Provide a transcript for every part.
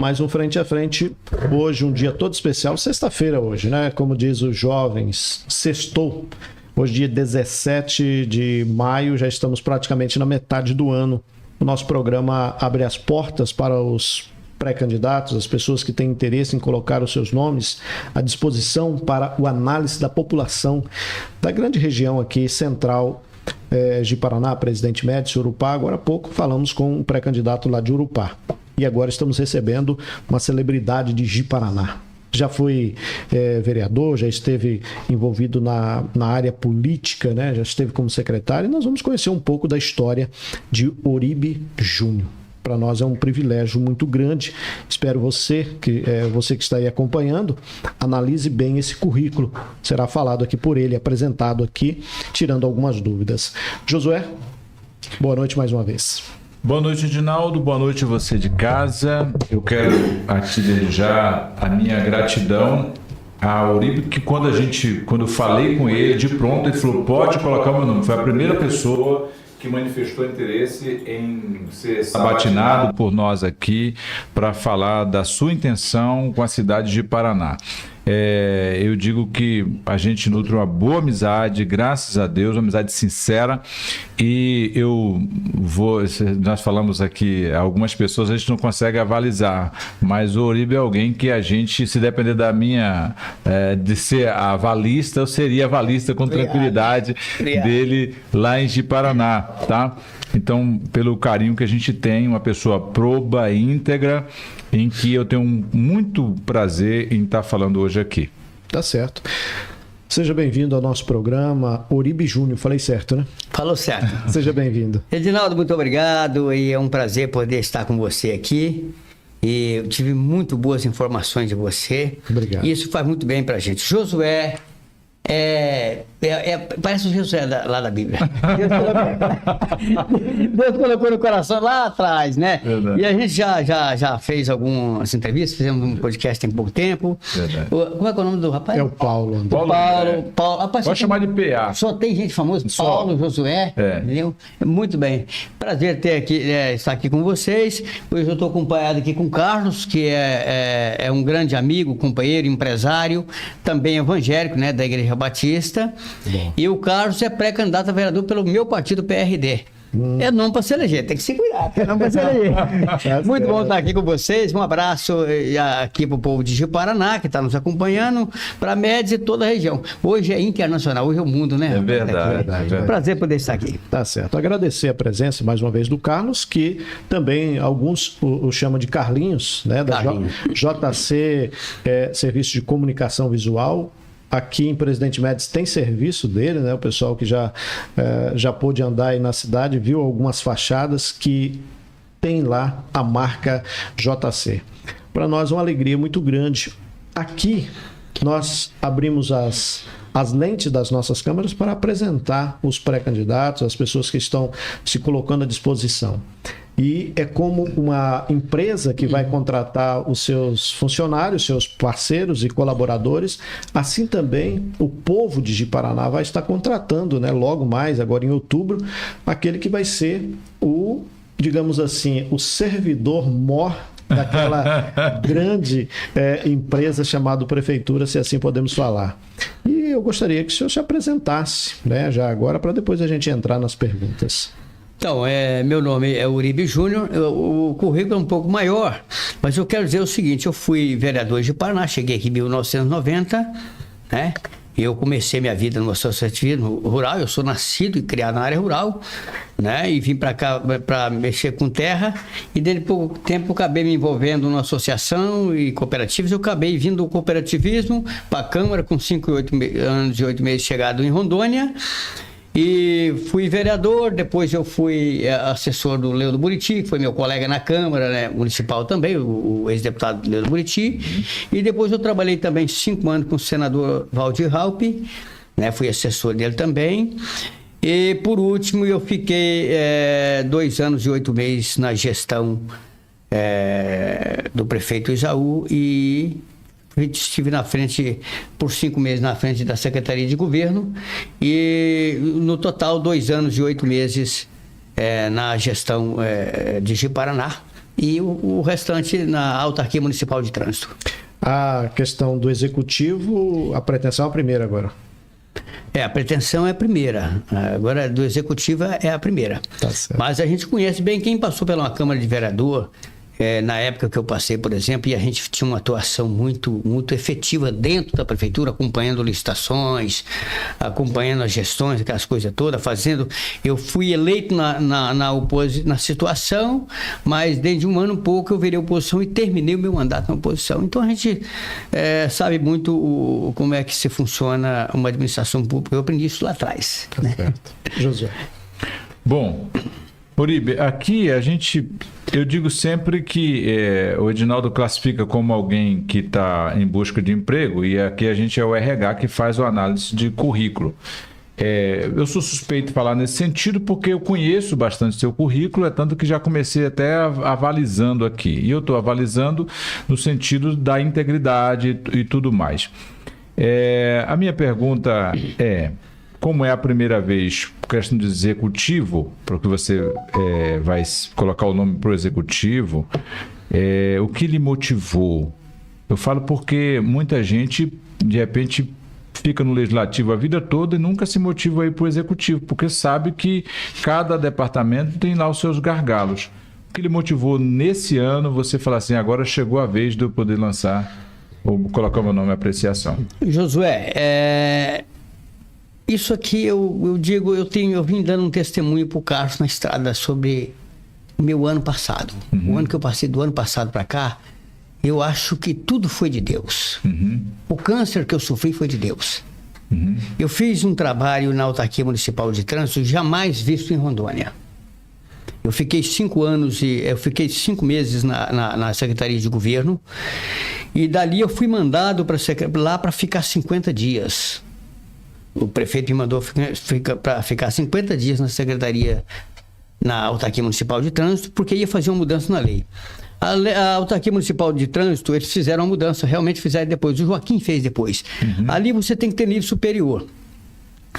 Mais um Frente a Frente, hoje um dia todo especial, sexta-feira hoje, né? Como diz os jovens, sextou. Hoje dia 17 de maio, já estamos praticamente na metade do ano. O nosso programa abre as portas para os pré-candidatos, as pessoas que têm interesse em colocar os seus nomes à disposição para o análise da população da grande região aqui central de Paraná, Presidente Médici, Urupá. Agora há pouco falamos com um pré-candidato lá de Urupá. E agora estamos recebendo uma celebridade de Ji-Paraná. Já foi vereador, já esteve envolvido na área política, né? Já esteve como secretário. E nós vamos conhecer um pouco da história de Oribe Júnior. Para nós é um privilégio muito grande. Espero você que está aí acompanhando, analise bem esse currículo. Será falado aqui por ele, apresentado aqui, tirando algumas dúvidas. Josué, boa noite mais uma vez. Boa noite, Edinaldo. Boa noite a você de casa. Eu quero aqui desejar a minha gratidão a Oribe, que quando eu falei com ele, de pronto, ele falou, pode colocar o meu nome. Foi a primeira pessoa que manifestou interesse em ser sabatinado por nós aqui para falar da sua intenção com a cidade de Paraná. Eu digo que a gente nutre uma boa amizade, graças a Deus, uma amizade sincera, e nós falamos aqui, algumas pessoas a gente não consegue avalizar, mas o Oribe é alguém que a gente, se depender da minha, de ser avalista, eu seria avalista com tranquilidade dele lá em Ji-Paraná, tá? Então, pelo carinho que a gente tem, uma pessoa proba, íntegra, em que eu tenho muito prazer em estar falando hoje aqui. Tá certo. Seja bem-vindo ao nosso programa, Oribe Júnior. Falei certo, né? Falou certo. Seja bem-vindo. Edinaldo, muito obrigado, e é um prazer poder estar com você aqui. E eu tive muito boas informações de você. Obrigado. E isso faz muito bem pra gente. Josué parece o Josué lá da Bíblia. Deus colocou no coração lá atrás, né? Verdade. E a gente já fez algumas entrevistas, fizemos um podcast tem pouco tempo. Verdade. Como é que é o nome do rapaz? É o Paulo. Paulo. Rapaz, pode chamar de PA. Só tem gente famosa, Paulo, Josué, entendeu? Muito bem. Prazer estar aqui com vocês. Hoje eu estou acompanhado aqui com o Carlos, que é um grande amigo, companheiro, empresário, também evangélico, né, da Igreja Batista. Bom. E o Carlos é pré-candidato a vereador pelo meu partido, PRD. É nome para se eleger, tem que se cuidar, é nome para se eleger. Muito bom estar aqui com vocês. Um abraço aqui para o povo de Ji-Paraná, que está nos acompanhando, para a Médici e toda a região. Hoje é internacional, hoje é o mundo, né? É verdade. Prazer poder estar aqui. Tá certo. Agradecer a presença mais uma vez do Carlos, que também alguns o chamam de Carlinhos, né? Da JC, Serviço de Comunicação Visual. Aqui em Presidente Médici tem serviço dele, né? O pessoal que já pôde andar aí na cidade viu algumas fachadas que tem lá a marca JC. Para nós é uma alegria muito grande. Aqui nós abrimos as lentes das nossas câmeras para apresentar os pré-candidatos, as pessoas que estão se colocando à disposição. E é como uma empresa que vai contratar os seus funcionários, seus parceiros e colaboradores, assim também o povo de Ji-Paraná vai estar contratando, né, logo mais, agora em outubro, aquele que vai ser o, digamos assim, o servidor-mor daquela grande empresa chamada Prefeitura, se assim podemos falar. E eu gostaria que o senhor se apresentasse, né, já agora, para depois a gente entrar nas perguntas. Então, meu nome é Oribe Júnior, o currículo é um pouco maior, mas eu quero dizer o seguinte, eu fui vereador de Paraná, cheguei aqui em 1990, né? Eu comecei minha vida no associativismo rural, eu sou nascido e criado na área rural, né? E vim para cá para mexer com terra, e dentro de pouco tempo eu acabei me envolvendo numa associação e cooperativas, eu acabei vindo do cooperativismo para a Câmara com 5 anos e 8 meses chegado em Rondônia. E fui vereador, depois eu fui assessor do Leudo Buriti, que foi meu colega na Câmara, né, municipal também, o ex-deputado Leudo Buriti. E depois eu trabalhei também 5 anos com o senador Valdir Raupp, né, fui assessor dele também. E por último eu fiquei 2 anos e 8 meses na gestão do prefeito Isaú, e estive na frente, por 5 meses na frente da Secretaria de Governo, e no total 2 anos e 8 meses na gestão de Ji-Paraná. e o restante na Autarquia Municipal de Trânsito. A questão do executivo, a pretensão é a primeira agora. A pretensão é a primeira. Agora, do executivo é a primeira. Tá certo. Mas a gente conhece bem quem passou pela Câmara de Vereador. Na época que eu passei, por exemplo, e a gente tinha uma atuação muito, muito efetiva dentro da prefeitura, acompanhando acompanhando as gestões, aquelas coisas todas, fazendo. Eu fui eleito na situação, mas dentro de um ano e pouco eu virei oposição e terminei o meu mandato na oposição. Então a gente sabe muito como é que se funciona uma administração pública. Eu aprendi isso lá atrás. Tá certo. Josué. Bom, Uribe, aqui eu digo sempre que o Edinaldo classifica como alguém que está em busca de emprego, e aqui a gente é o RH que faz a análise de currículo. Eu sou suspeito de falar nesse sentido porque eu conheço bastante seu currículo, tanto que já comecei até avalizando aqui. E eu estou avalizando no sentido da integridade e tudo mais. A minha pergunta é: como é a primeira vez, questão de executivo, porque você vai colocar o nome para o executivo, o que lhe motivou? Eu falo porque muita gente, de repente, fica no legislativo a vida toda e nunca se motiva a ir para o executivo, porque sabe que cada departamento tem lá os seus gargalos. O que lhe motivou nesse ano você falar assim, agora chegou a vez de eu poder lançar, ou colocar o meu nome à apreciação? Josué, isso aqui eu digo, eu vim dando um testemunho para o Carlos na estrada sobre o meu ano passado. O ano que eu passei do ano passado para cá, eu acho que tudo foi de Deus. O câncer que eu sofri foi de Deus. Eu fiz um trabalho na Autarquia Municipal de Trânsito jamais visto em Rondônia. Eu fiquei 5 meses na Secretaria de Governo, e dali eu fui mandado lá para ficar 50 dias. O prefeito me mandou para ficar 50 dias na Secretaria, na Autarquia Municipal de Trânsito, porque ia fazer uma mudança na lei. A Autarquia Municipal de Trânsito, eles fizeram uma mudança, realmente fizeram depois. O Joaquim fez depois. Ali você tem que ter nível superior.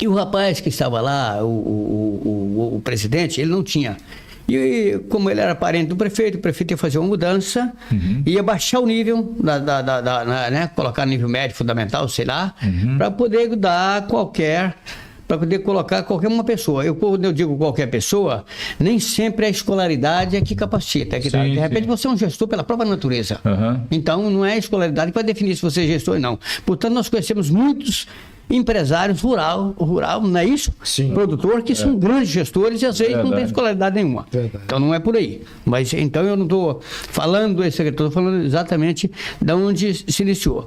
E o rapaz que estava lá, o presidente, ele não tinha. E como ele era parente do prefeito, o prefeito ia fazer uma mudança, ia baixar o nível, né, colocar nível médio fundamental, sei lá, para poder colocar qualquer uma pessoa. Quando eu digo qualquer pessoa, nem sempre a escolaridade é que capacita. De repente você é um gestor pela própria natureza. Então não é a escolaridade que vai definir se você é gestor ou não. Portanto, nós conhecemos muitos empresários rural, não é isso? Sim. Produtor, que são grandes gestores e às vezes não tem escolaridade nenhuma. Então não é por aí. Mas então eu não estou falando do ex-secretário, estou falando exatamente de onde se iniciou.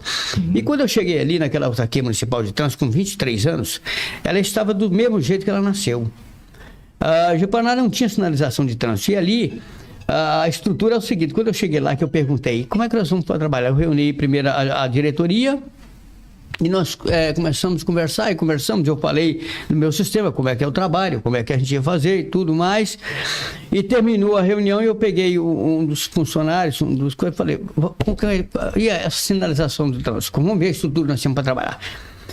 E quando eu cheguei ali naquela Autarquia Municipal de Trânsito, com 23 anos, ela estava do mesmo jeito que ela nasceu. A Ji-Paraná não tinha sinalização de trânsito. E ali a estrutura é o seguinte: quando eu cheguei lá, que eu perguntei como é que nós vamos trabalhar, eu reuni primeiro a diretoria. E nós começamos a conversar e conversamos. Eu falei do meu sistema, como é que é o trabalho, como é que a gente ia fazer e tudo mais. E terminou a reunião e eu peguei um dos funcionários, e falei, e essa sinalização do trânsito? Vamos ver a estrutura que nós temos para trabalhar.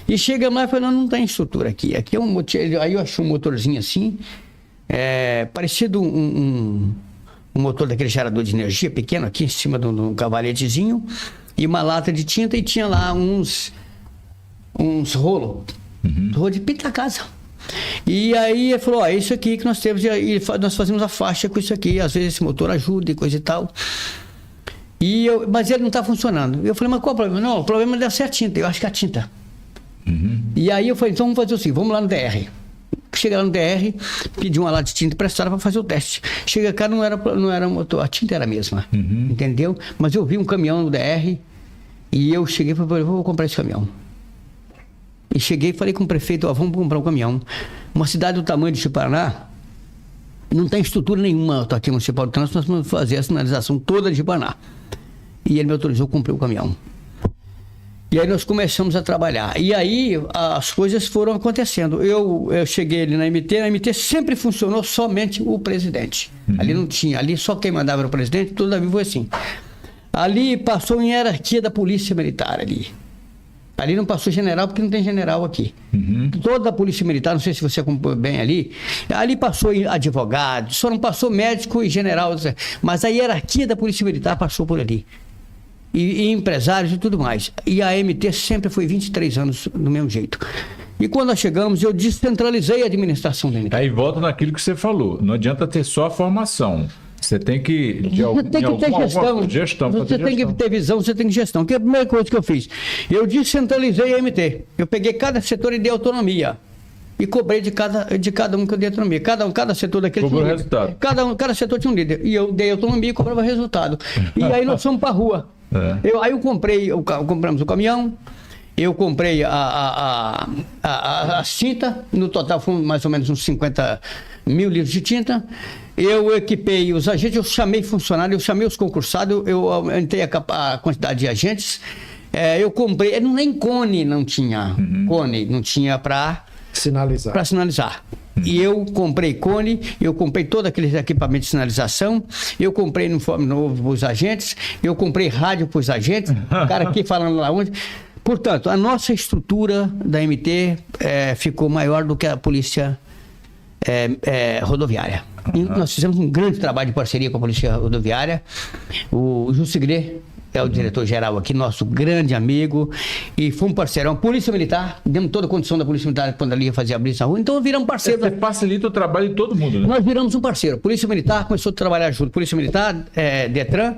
E chegamos lá e falei, não tem estrutura aqui. Aqui é um motor. Aí eu achei um motorzinho assim, parecido um motor daquele gerador de energia pequeno, aqui em cima de um cavaletezinho, e uma lata de tinta, e tinha lá uns rolos de pintar a casa. E aí ele falou, é isso aqui que nós temos, e nós fazemos a faixa com isso aqui, às vezes esse motor ajuda e coisa e tal. Mas ele não está funcionando. Eu falei, mas qual o problema? Não, o problema deve ser a tinta, eu acho que é a tinta. E aí eu falei, então vamos fazer assim, vamos lá no DR. Chega lá no DR, pedi uma lata de tinta emprestada para fazer o teste. Chega cá, não era motor, a tinta era a mesma, entendeu? Mas eu vi um caminhão no DR, e eu cheguei e falei, vou comprar esse caminhão. E cheguei e falei com o prefeito, vamos comprar um caminhão. Uma cidade do tamanho de Ji-Paraná não tem estrutura nenhuma aqui no Municipal de Trânsito, nós vamos fazer a sinalização toda de Ji-Paraná. E ele me autorizou, comprei o caminhão. E aí nós começamos a trabalhar. E aí as coisas foram acontecendo. Eu cheguei ali na MT sempre funcionou somente o presidente. Ali não tinha, ali só quem mandava era o presidente, toda a vida foi assim. Ali passou em hierarquia da Polícia Militar ali. Ali não passou general, porque não tem general aqui. Toda a polícia militar, não sei se você acompanhou bem ali passou advogado, só não passou médico e general, mas a hierarquia da polícia militar passou por ali. E empresários e tudo mais. E a MT sempre foi 23 anos do mesmo jeito. E quando nós chegamos, eu descentralizei a administração da MT. Aí volta naquilo que você falou. Não adianta ter só a formação. Você tem que... Você tem que ter gestão. Você tem que ter visão, você tem que gestão. Que é a primeira coisa que eu fiz. Eu descentralizei a MT. Eu peguei cada setor e dei autonomia. E cobrei de cada um que eu dei autonomia. Cada setor daquele tinha um resultado. Cada setor tinha um líder. E eu dei autonomia e cobrava resultado. E aí nós fomos para a rua. Aí compramos o caminhão, eu comprei a tinta, no total foi mais ou menos uns 50 mil litros de tinta. Eu equipei os agentes, eu chamei funcionários, eu chamei os concursados, eu aumentei a quantidade de agentes. Eu comprei, nem cone não tinha, cone não tinha para sinalizar. E eu comprei cone, eu comprei todos aqueles equipamentos de sinalização, eu comprei uniforme novo para os agentes, eu comprei rádio para os agentes, o cara aqui falando lá onde. Portanto, a nossa estrutura da MT ficou maior do que a polícia rodoviária. E nós fizemos um grande trabalho de parceria com a polícia rodoviária. O Jussigré é o diretor-geral aqui, nosso grande amigo, e fomos parceirão. Polícia Militar, demos toda a condição da Polícia Militar quando ali ia fazer a blitz na rua, então viramos parceiro. Você facilita o trabalho de todo mundo, né? Nós viramos um parceiro. Polícia Militar começou a trabalhar junto. Polícia Militar, Detran,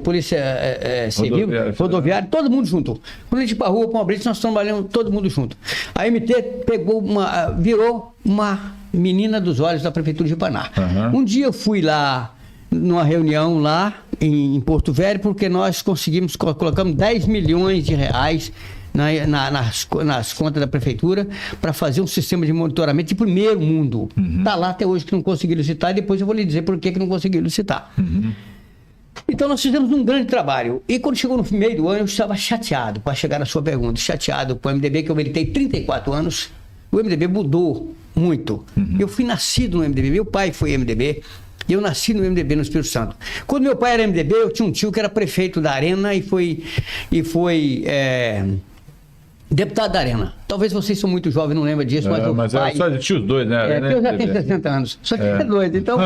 Polícia Civil, rodoviária, todo mundo junto. Quando a gente ia pra rua, com uma blitz, nós trabalhamos todo mundo junto. A MT virou uma menina dos olhos da Prefeitura de Ipaná. Um dia eu fui lá, numa reunião lá em Porto Velho, porque nós colocamos 10 milhões de reais nas contas da prefeitura para fazer um sistema de monitoramento de primeiro mundo. Está lá até hoje que não conseguiram licitar, e depois eu vou lhe dizer por que não conseguiram licitar. Então nós fizemos um grande trabalho. E quando chegou no meio do ano, eu estava chateado, para chegar na sua pergunta, chateado com o MDB, que eu militei 34 anos. O MDB mudou muito. Eu fui nascido no MDB, meu pai foi MDB. Eu nasci no MDB no Espírito Santo. Quando meu pai era MDB, eu tinha um tio que era prefeito da Arena e foi deputado da Arena. Talvez vocês são muito jovens, não lembram disso, mas o pai... Só tinha os dois, né? Eu já tenho 60 anos. Só tinha dois. Então,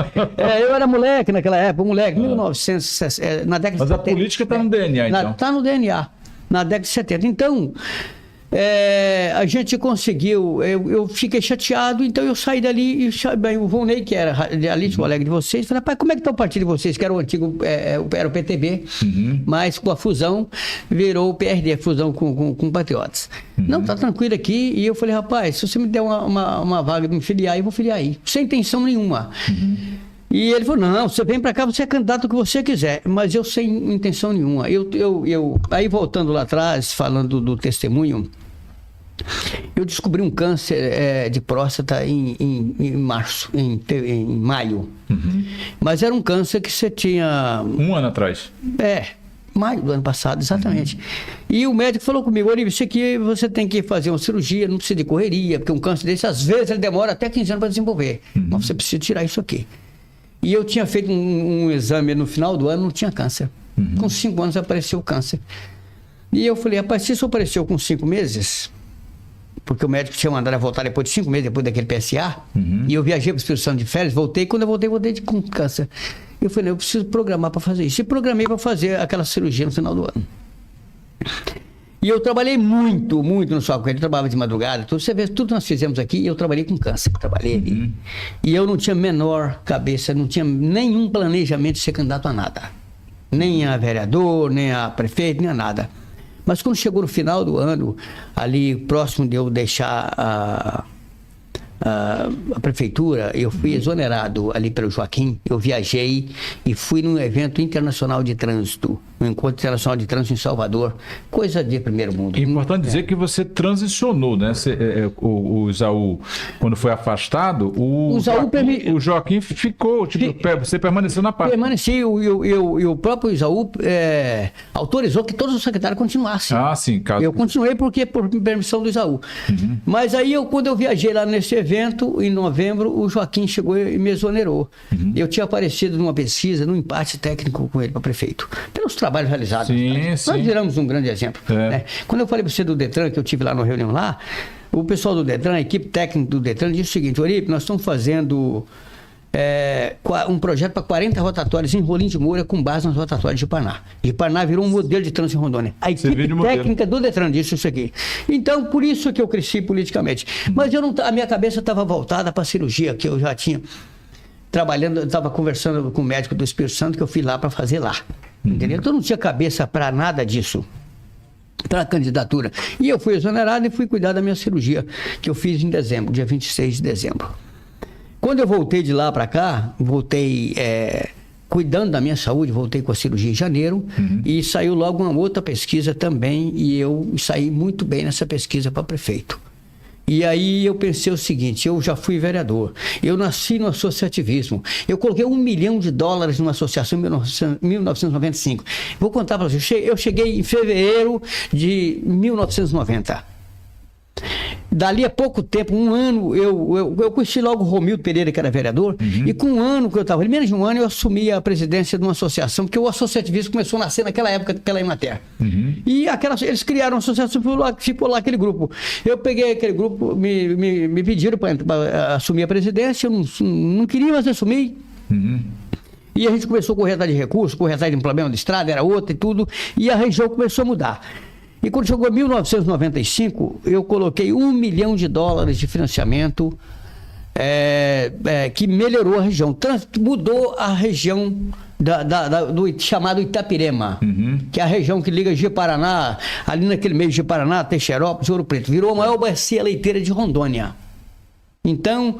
eu era moleque naquela época, 1960, na década de 70. Mas a política está no DNA, então. Está no DNA, na década de 70. Então... a gente conseguiu, eu fiquei chateado, então eu saí dali e o Volney, que era ali de colega de vocês, falei, pai, como é que está o partido de vocês, que era o antigo, era o PTB, mas com a fusão virou o PRD, a fusão com Patriotas. Não, tá tranquilo aqui, e eu falei, rapaz, se você me der uma vaga de me filiar, eu vou filiar aí, sem intenção nenhuma. E ele falou, não, você vem para cá, você é candidato o que você quiser, mas eu sem intenção nenhuma. Aí voltando lá atrás, falando do testemunho, eu descobri um câncer de próstata em março, em maio. Mas era um câncer que você tinha... Um ano atrás. Maio do ano passado, exatamente. E o médico falou comigo, Olívio, isso aqui você tem que fazer uma cirurgia, não precisa de correria, porque um câncer desse, às vezes, ele demora até 15 anos para desenvolver. Mas você precisa tirar isso aqui. E eu tinha feito um exame no final do ano, não tinha câncer. Com 5 anos apareceu o câncer. E eu falei, rapaz, se isso apareceu com 5 meses, porque o médico tinha mandado eu voltar depois de 5 meses, depois daquele PSA, e eu viajei para o Espírito Santo de férias, voltei, quando eu voltei com câncer. Eu falei, eu preciso programar para fazer isso. E programei para fazer aquela cirurgia no final do ano. E eu trabalhei muito no sol, porque ele trabalhava de madrugada, tudo. Você vê, tudo que nós fizemos aqui, eu trabalhei com câncer, trabalhei ali. E eu não tinha menor cabeça, não tinha nenhum planejamento de ser candidato a nada. Nem a vereador, nem a prefeito, nem a nada. Mas quando chegou no final do ano, ali próximo de eu deixar a prefeitura, eu fui exonerado ali pelo Joaquim, eu viajei e fui num evento internacional de trânsito, um encontro internacional de trânsito em Salvador, coisa de primeiro mundo. É importante dizer que você transicionou, né? O Isaú, quando foi afastado, o Joaquim ficou, você permaneceu na parte. Permaneci, e o próprio Isaú autorizou que todos os secretários continuassem. Ah, sim. Eu continuei por permissão do Isaú. Mas aí, quando eu viajei lá nesse evento, evento, em novembro, o Joaquim chegou e me exonerou. Eu tinha aparecido numa pesquisa, num empate técnico com ele para prefeito, pelos trabalhos realizados. Nós viramos um grande exemplo. Né? Quando eu falei para você do Detran, que eu tive lá na reunião lá, o pessoal do Detran, a equipe técnica do Detran, disse o seguinte: Oribe, nós estamos fazendo um projeto para 40 rotatórias em Rolim de Moura com base nas rotatórias de Paraná. E Paraná virou um modelo de trânsito em Rondônia. A equipe técnica do Detran disse isso aqui. Então, por isso que eu cresci politicamente. Mas a minha cabeça estava voltada para a cirurgia, que eu já tinha trabalhando, eu estava conversando com o médico do Espírito Santo, que eu fui lá para fazer lá. Entendeu? Então, eu não tinha cabeça para nada disso, para a candidatura. E eu fui exonerado e fui cuidar da minha cirurgia, que eu fiz em dezembro, dia 26 de dezembro. Quando eu voltei de lá para cá, voltei cuidando da minha saúde, voltei com a cirurgia em janeiro, e saiu logo uma outra pesquisa também, e eu saí muito bem nessa pesquisa para prefeito. E aí eu pensei o seguinte: eu já fui vereador, eu nasci no associativismo, eu coloquei $1 milhão numa associação em 1995. Vou contar para vocês, eu cheguei em fevereiro de 1990. Dali a pouco tempo, um ano, eu conheci logo o Romildo Pereira, que era vereador, e com um ano que eu estava, menos de um ano, eu assumi a presidência de uma associação, porque o associativismo começou a nascer naquela época, aquela Emater. E eles criaram uma associação, ficou lá aquele grupo. Eu peguei aquele grupo, me pediram para assumir a presidência, eu não queria, mas assumi. E a gente começou a correr atrás de recursos, correr atrás de um problema de estrada, era outra e tudo, e a região começou a mudar. E quando chegou em 1995, eu coloquei $1 milhão de financiamento que melhorou a região. Mudou a região do chamado Itapirema, que é a região que liga Ji-Paraná, ali naquele meio de Ji-Paraná, Teixeirópolis, Ouro Preto. Virou a maior bacia leiteira de Rondônia. Então,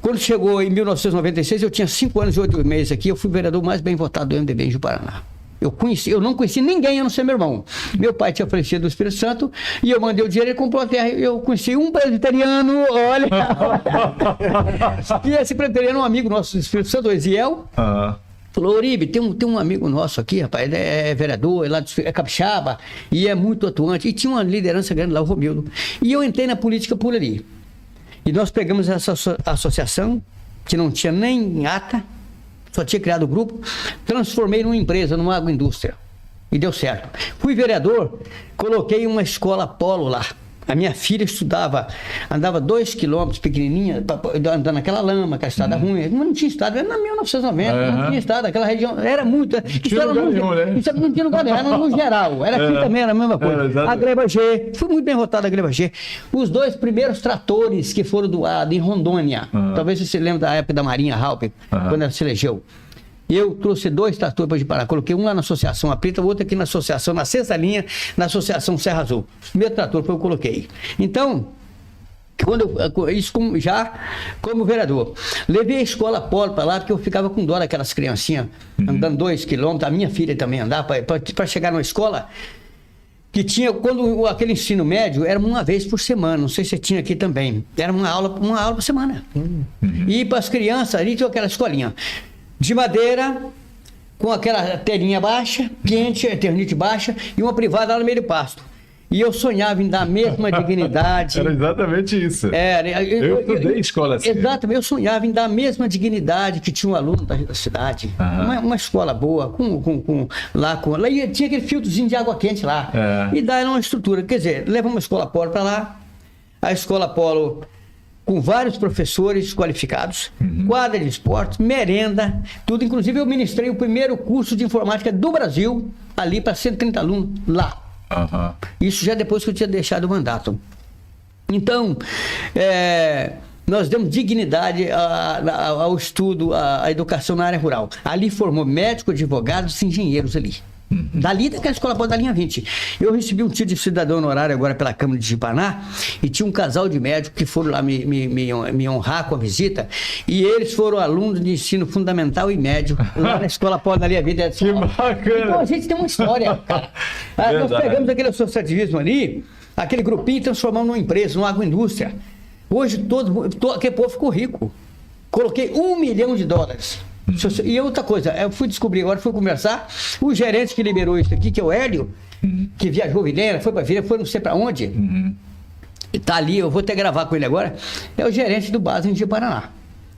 quando chegou em 1996, eu tinha 5 anos e 8 meses aqui, eu fui o vereador mais bem votado do MDB em Ji-Paraná. Eu não conheci ninguém, a não ser meu irmão. Meu pai tinha falecido do Espírito Santo e eu mandei o dinheiro e ele comprou a terra. Eu conheci um presbiteriano, olha. E esse presbiteriano é um amigo nosso do Espírito Santo, o Eziel. Falou: Oribe, tem um amigo nosso aqui, rapaz, ele é vereador, é capixaba e é muito atuante. E tinha uma liderança grande lá, o Romildo. E eu entrei na política por ali. E nós pegamos essa associação, que não tinha nem ata, só tinha criado o grupo, transformei numa empresa, numa agroindústria. E deu certo. Fui vereador, coloquei uma escola polo lá. A minha filha andava 2 quilômetros, pequenininha, andando naquela lama, aquela estrada ruim. Mas não tinha estrada, era na 1990, não tinha estrada, aquela região, era muito. Isso não tinha lugar nenhum, era no geral. Era aqui também, era a mesma coisa. A Gleba G, fui muito bem votado a Gleba G. Os 2 primeiros tratores que foram doados em Rondônia, talvez você se lembre da época da Marinha Halpe, quando ela se elegeu. Eu trouxe 2 tratores para Ji-Paraná, coloquei um lá na Associação Aprita, o outro aqui na Associação, na 6ª linha, na Associação Serra Azul. O primeiro trator foi eu coloquei. Então, como vereador, levei a escola polo para lá, porque eu ficava com dó daquelas criancinhas, andando 2 quilômetros, a minha filha também andava, para chegar numa escola que tinha, quando aquele ensino médio, era uma vez por semana, não sei se tinha aqui também, era uma aula por semana. E para as crianças, ali tinha aquela escolinha de madeira, com aquela telinha baixa, quente, eternite baixa, e uma privada lá no meio do pasto. E eu sonhava em dar a mesma dignidade. Era exatamente isso. Eu estudei escola assim. Exatamente, eu sonhava em dar a mesma dignidade que tinha um aluno da cidade. Uma escola boa, lá e tinha aquele filtrozinho de água quente lá. E dar uma estrutura. Quer dizer, levamos uma escola polo para lá, a escola polo com vários professores qualificados, quadra de esportes, merenda, tudo. Inclusive, eu ministrei o primeiro curso de informática do Brasil, ali para 130 alunos, lá. Isso já depois que eu tinha deixado o mandato. Então, nós demos dignidade ao estudo, à educação na área rural. Ali formou médicos, advogados, engenheiros ali. Dali daquela escola polo da linha 20. Eu recebi um título de cidadão honorário agora pela Câmara de Ji-Paraná e tinha um casal de médicos que foram lá me honrar com a visita e eles foram alunos de ensino fundamental e médio lá na escola polo da linha 20. Que bacana! Então a gente tem uma história, cara. Nós pegamos aquele associativismo ali, aquele grupinho e transformamos numa empresa, numa agroindústria. Hoje todo aquele povo ficou rico. Coloquei $1 milhão. E outra coisa, eu fui descobrir agora, fui conversar, o gerente que liberou isso aqui, que é o Hélio, que viajou Vilhena, foi para Vilhena, foi não sei para onde. tá ali, eu vou até gravar com ele agora, é o gerente do Basing de Paraná.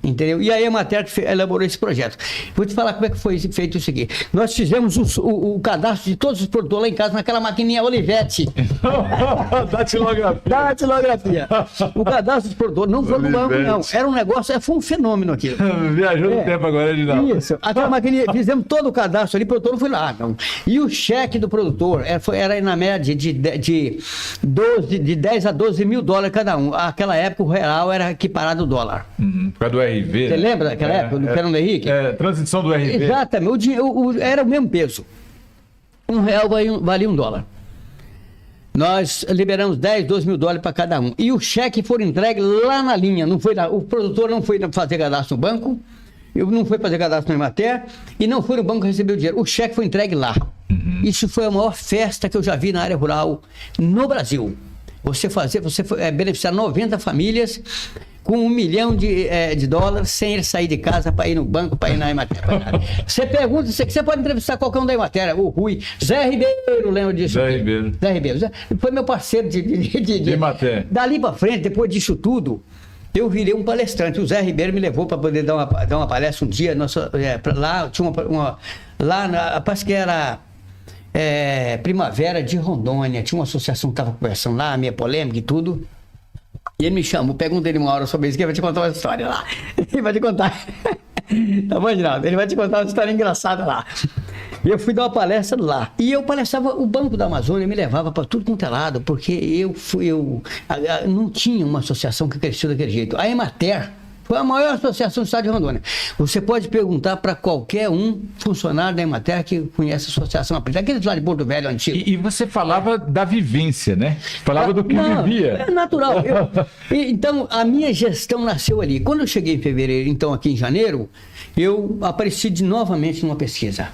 Entendeu? E aí a Emater elaborou esse projeto. Vou te falar como é que foi feito isso aqui. Nós fizemos o cadastro de todos os produtores lá em casa naquela maquininha Olivetti. Datilografia. O cadastro dos produtores não foi no banco, não. Era um negócio, foi um fenômeno aquilo. Viajou no tempo agora, Edinaldo. Isso. Aquela maquininha, fizemos todo o cadastro ali, o produtor não foi lá, não. E o cheque do produtor era na média de 10 a 12 mil dólares cada um. Naquela época o real era equiparado ao dólar. Por causa do RV. Você lembra daquela época, do Fernando Henrique? Transição do RV. Exatamente, era o mesmo peso. R$1 valia $1. Nós liberamos 10, 12 mil dólares para cada um. E o cheque foi entregue lá na linha. Não foi o produtor não foi fazer cadastro no banco, não foi fazer cadastro na Emater e não foi no banco receber o dinheiro. O cheque foi entregue lá. Isso foi a maior festa que eu já vi na área rural no Brasil. Você beneficiar 90 famílias com $1 milhão de dólares sem ele sair de casa para ir no banco, para ir na Emater. Você pergunta, você pode entrevistar qualquer um da Emater, o Rui, Zé Ribeiro, lembra disso? Zé Ribeiro. Foi meu parceiro de Emater. Dali para frente, depois disso tudo, eu virei um palestrante. O Zé Ribeiro me levou para poder dar uma palestra um dia. Lá tinha parece que era Primavera de Rondônia, tinha uma associação que estava conversando lá, minha polêmica e tudo. E ele me chamou, pergunta ele uma hora sobre isso, que ele vai te contar uma história lá. Ele vai te contar. Tá bom, Edinaldo? Ele vai te contar uma história engraçada lá. E eu fui dar uma palestra lá. E eu palestrava, o Banco da Amazônia me levava para tudo quanto é lado, porque eu não tinha uma associação que cresceu daquele jeito. A Emater foi a maior associação do estado de Rondônia. Você pode perguntar para qualquer funcionário da Emater que conhece a associação Aprita, aqueles lá de Porto Velho antigo. E você falava da vivência, né? Falava do que vivia. É natural. Então, a minha gestão nasceu ali. Quando eu cheguei em fevereiro, então aqui em janeiro, eu apareci novamente numa pesquisa.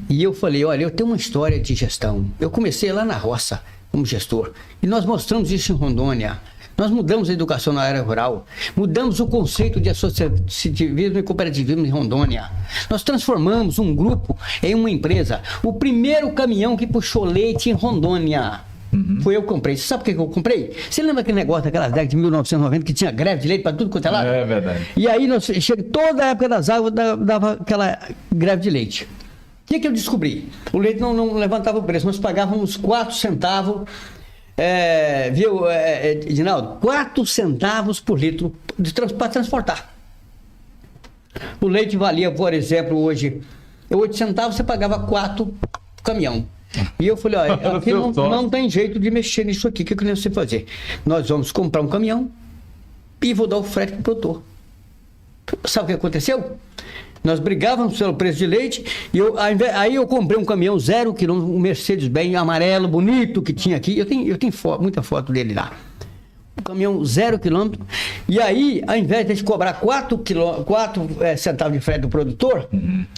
E eu falei, olha, eu tenho uma história de gestão. Eu comecei lá na roça, como gestor. E nós mostramos isso em Rondônia. Nós mudamos a educação na área rural, mudamos o conceito de associativismo e cooperativismo em Rondônia. Nós transformamos um grupo em uma empresa. O primeiro caminhão que puxou leite em Rondônia foi eu que comprei. Você sabe por que eu comprei? Você lembra aquele negócio daquelas décadas de 1990 que tinha greve de leite para tudo quanto é lado? É verdade. E aí, toda a época das águas dava aquela greve de leite. O que eu descobri? O leite não levantava o preço, nós pagávamos 4 centavos. Edinaldo, 4 centavos por litro para transportar. O leite valia, por exemplo, hoje 8 centavos, você pagava 4 por caminhão. E eu falei, olha, aqui não tem jeito de mexer nisso aqui, o que eu queria você fazer? Nós vamos comprar um caminhão e vou dar o frete para o produtor. Sabe o que aconteceu? Nós brigávamos pelo preço de leite e aí eu comprei um caminhão 0 quilômetro, um Mercedes-Benz amarelo, bonito, que tinha aqui. Eu tenho muita foto dele lá. Um caminhão 0 quilômetro. E aí, ao invés de cobrar 4 centavos de frete do produtor,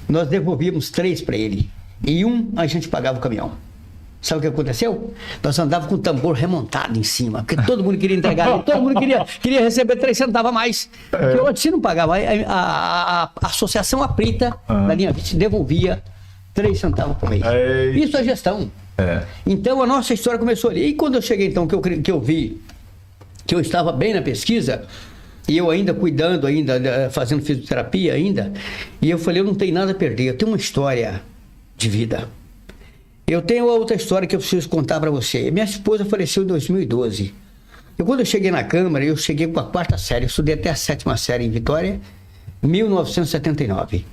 nós devolvíamos 3 para ele. E a gente pagava o caminhão. Sabe o que aconteceu? Nós andávamos com o tambor remontado em cima, porque todo mundo queria entregar, todo mundo queria receber 3 centavos a mais. Porque hoje, se não pagava, a associação Aprita, da linha 20, devolvia 3 centavos por mês. Isso é gestão. Então, a nossa história começou ali. E quando eu cheguei, então, que eu vi que eu estava bem na pesquisa, e eu ainda cuidando, fazendo fisioterapia ainda, e eu falei, eu não tenho nada a perder, eu tenho uma história de vida. Eu tenho outra história que eu preciso contar para você. Minha esposa faleceu em 2012. Quando eu cheguei na Câmara, eu cheguei com a 4ª série. Eu estudei até a 7ª série em Vitória, 1979.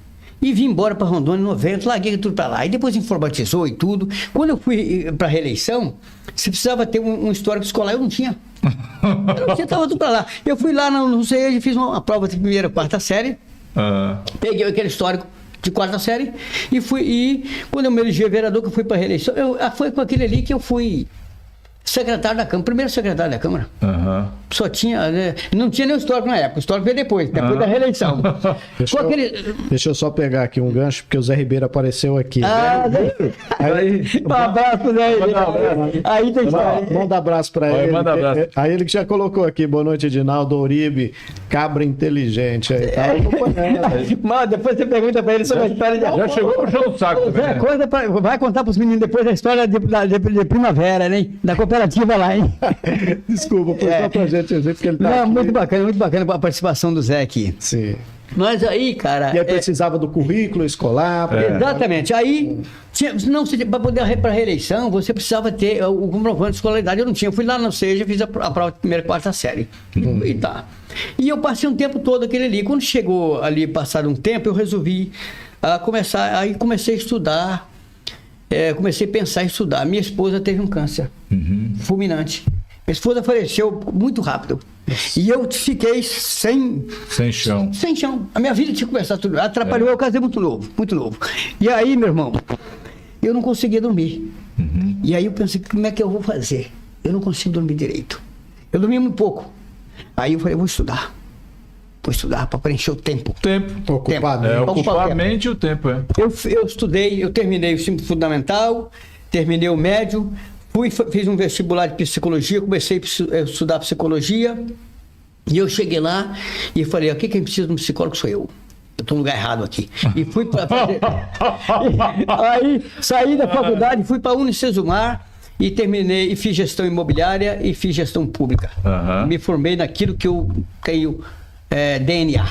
E vim embora para Rondônia em 90, larguei tudo para lá. E depois informatizou e tudo. Quando eu fui para a reeleição, você precisava ter um histórico escolar. Eu não tinha. Estava tudo para lá. Eu fui lá no CEJ, fiz uma prova de 1ª, 4ª série. Peguei aquele histórico de 4ª série e quando eu me elegi vereador, que eu fui para a reeleição, foi com aquele ali que eu fui secretário da Câmara, primeiro secretário da Câmara. Só tinha, não tinha nem o histórico na época, o histórico veio depois da reeleição. Deixa eu só pegar aqui um gancho, porque o Zé Ribeiro apareceu aqui. Um abraço, Zé Ribeiro. Aí tem história. Manda abraço para ele. Manda abraço. Aí ele que já colocou aqui, boa noite, Edinaldo Uribe, cabra inteligente. Aí, tá Mas depois você pergunta para ele sobre a história de... Já chegou puxando o saco. Vai contar para os meninos depois a história de primavera, né? Da cooperativa. cooperativa lá, hein? Desculpa, foi só pra gente dizer porque ele tá Não, aqui. muito bacana a participação do Zé aqui. Sim. Mas aí, cara... E aí precisava do currículo escolar. Exatamente. Aí, para poder para reeleição, você precisava ter o comprovante de escolaridade. Eu não tinha. Eu fui lá no SEJA, fiz a prova de primeira e quarta série. E tá. E eu passei um tempo todo aquele ali. Quando chegou ali, passado um tempo, eu resolvi começar. Aí comecei a estudar. Comecei a pensar em estudar. Minha esposa teve um câncer fulminante. Minha esposa faleceu muito rápido. E eu fiquei sem chão. Sem chão. A minha vida tinha começado tudo. Atrapalhou, eu casei muito novo, muito novo. E aí, meu irmão, eu não conseguia dormir. E aí eu pensei, como é que eu vou fazer? Eu não consigo dormir direito. Eu dormia muito pouco. Aí eu falei, vou estudar. Vou estudar para preencher o tempo. Ocupar ocupar a mente e o tempo, Eu estudei, eu terminei o ensino fundamental, terminei o médio, fiz um vestibular de psicologia, comecei a estudar psicologia, e eu cheguei lá e falei, aqui quem precisa de um psicólogo sou eu. Eu estou no lugar errado aqui. E fui para fazer... Aí saí da faculdade, fui para a Unicesumar e terminei, e fiz gestão imobiliária e fiz gestão pública. Me formei naquilo que eu tenho DNA.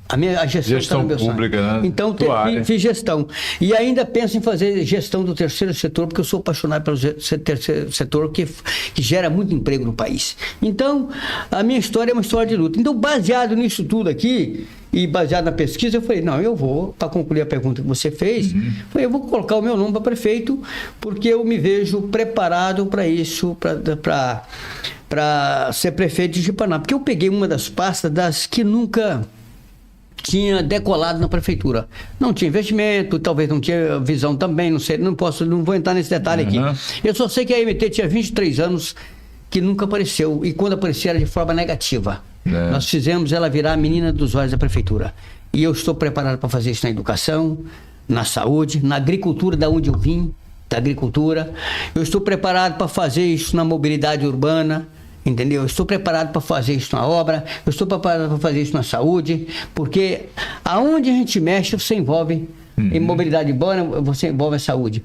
A gestão está no meu pública, sangue. né? Então fiz gestão. E ainda penso em fazer gestão do terceiro setor, porque eu sou apaixonado pelo terceiro setor que gera muito emprego no país. Então, a minha história é uma história de luta. Então, baseado nisso tudo aqui, e baseado na pesquisa, eu falei, não, eu vou, para concluir a pergunta que você fez, eu vou colocar o meu nome para prefeito, porque eu me vejo preparado para isso, para ser prefeito de Ji-Paraná. Porque eu peguei uma das pastas das que nunca tinha decolado na prefeitura. Não tinha investimento, talvez não tinha visão também, não sei, não vou entrar nesse detalhe aqui. Eu só sei que a MT tinha 23 anos que nunca apareceu, e quando aparecia era de forma negativa. Nós fizemos ela virar a menina dos olhos da prefeitura. E eu estou preparado para fazer isso na educação, na saúde, na agricultura, da onde eu vim, da agricultura. Eu estou preparado para fazer isso na mobilidade urbana, entendeu? Eu estou preparado para fazer isso na obra, eu estou preparado para fazer isso na saúde, porque aonde a gente mexe, você envolve em mobilidade urbana, você envolve a saúde.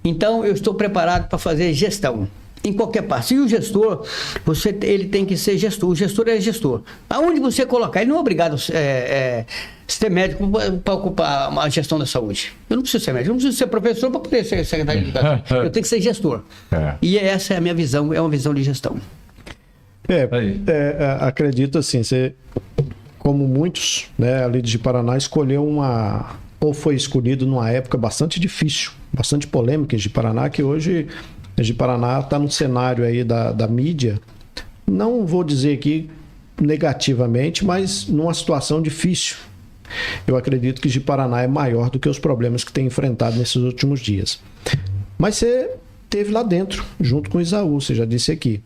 Então, eu estou preparado para fazer gestão. Em qualquer parte. E o gestor, ele tem que ser gestor. O gestor é gestor. Aonde você colocar, ele não é obrigado a ser médico para ocupar a gestão da saúde. Eu não preciso ser médico, eu não preciso ser professor para poder ser secretário de educação. Eu tenho que ser gestor. E essa é a minha visão, é uma visão de gestão. Acredito assim, você, como muitos, né, ali de Ji-Paraná, escolheu ou foi escolhido numa época bastante difícil, bastante polêmica em Ji-Paraná, que hoje Ji-Paraná está no cenário aí da mídia, não vou dizer aqui negativamente, mas numa situação difícil. Eu acredito que Ji-Paraná é maior do que os problemas que tem enfrentado nesses últimos dias. Mas você esteve lá dentro, junto com o Isaú, você já disse aqui.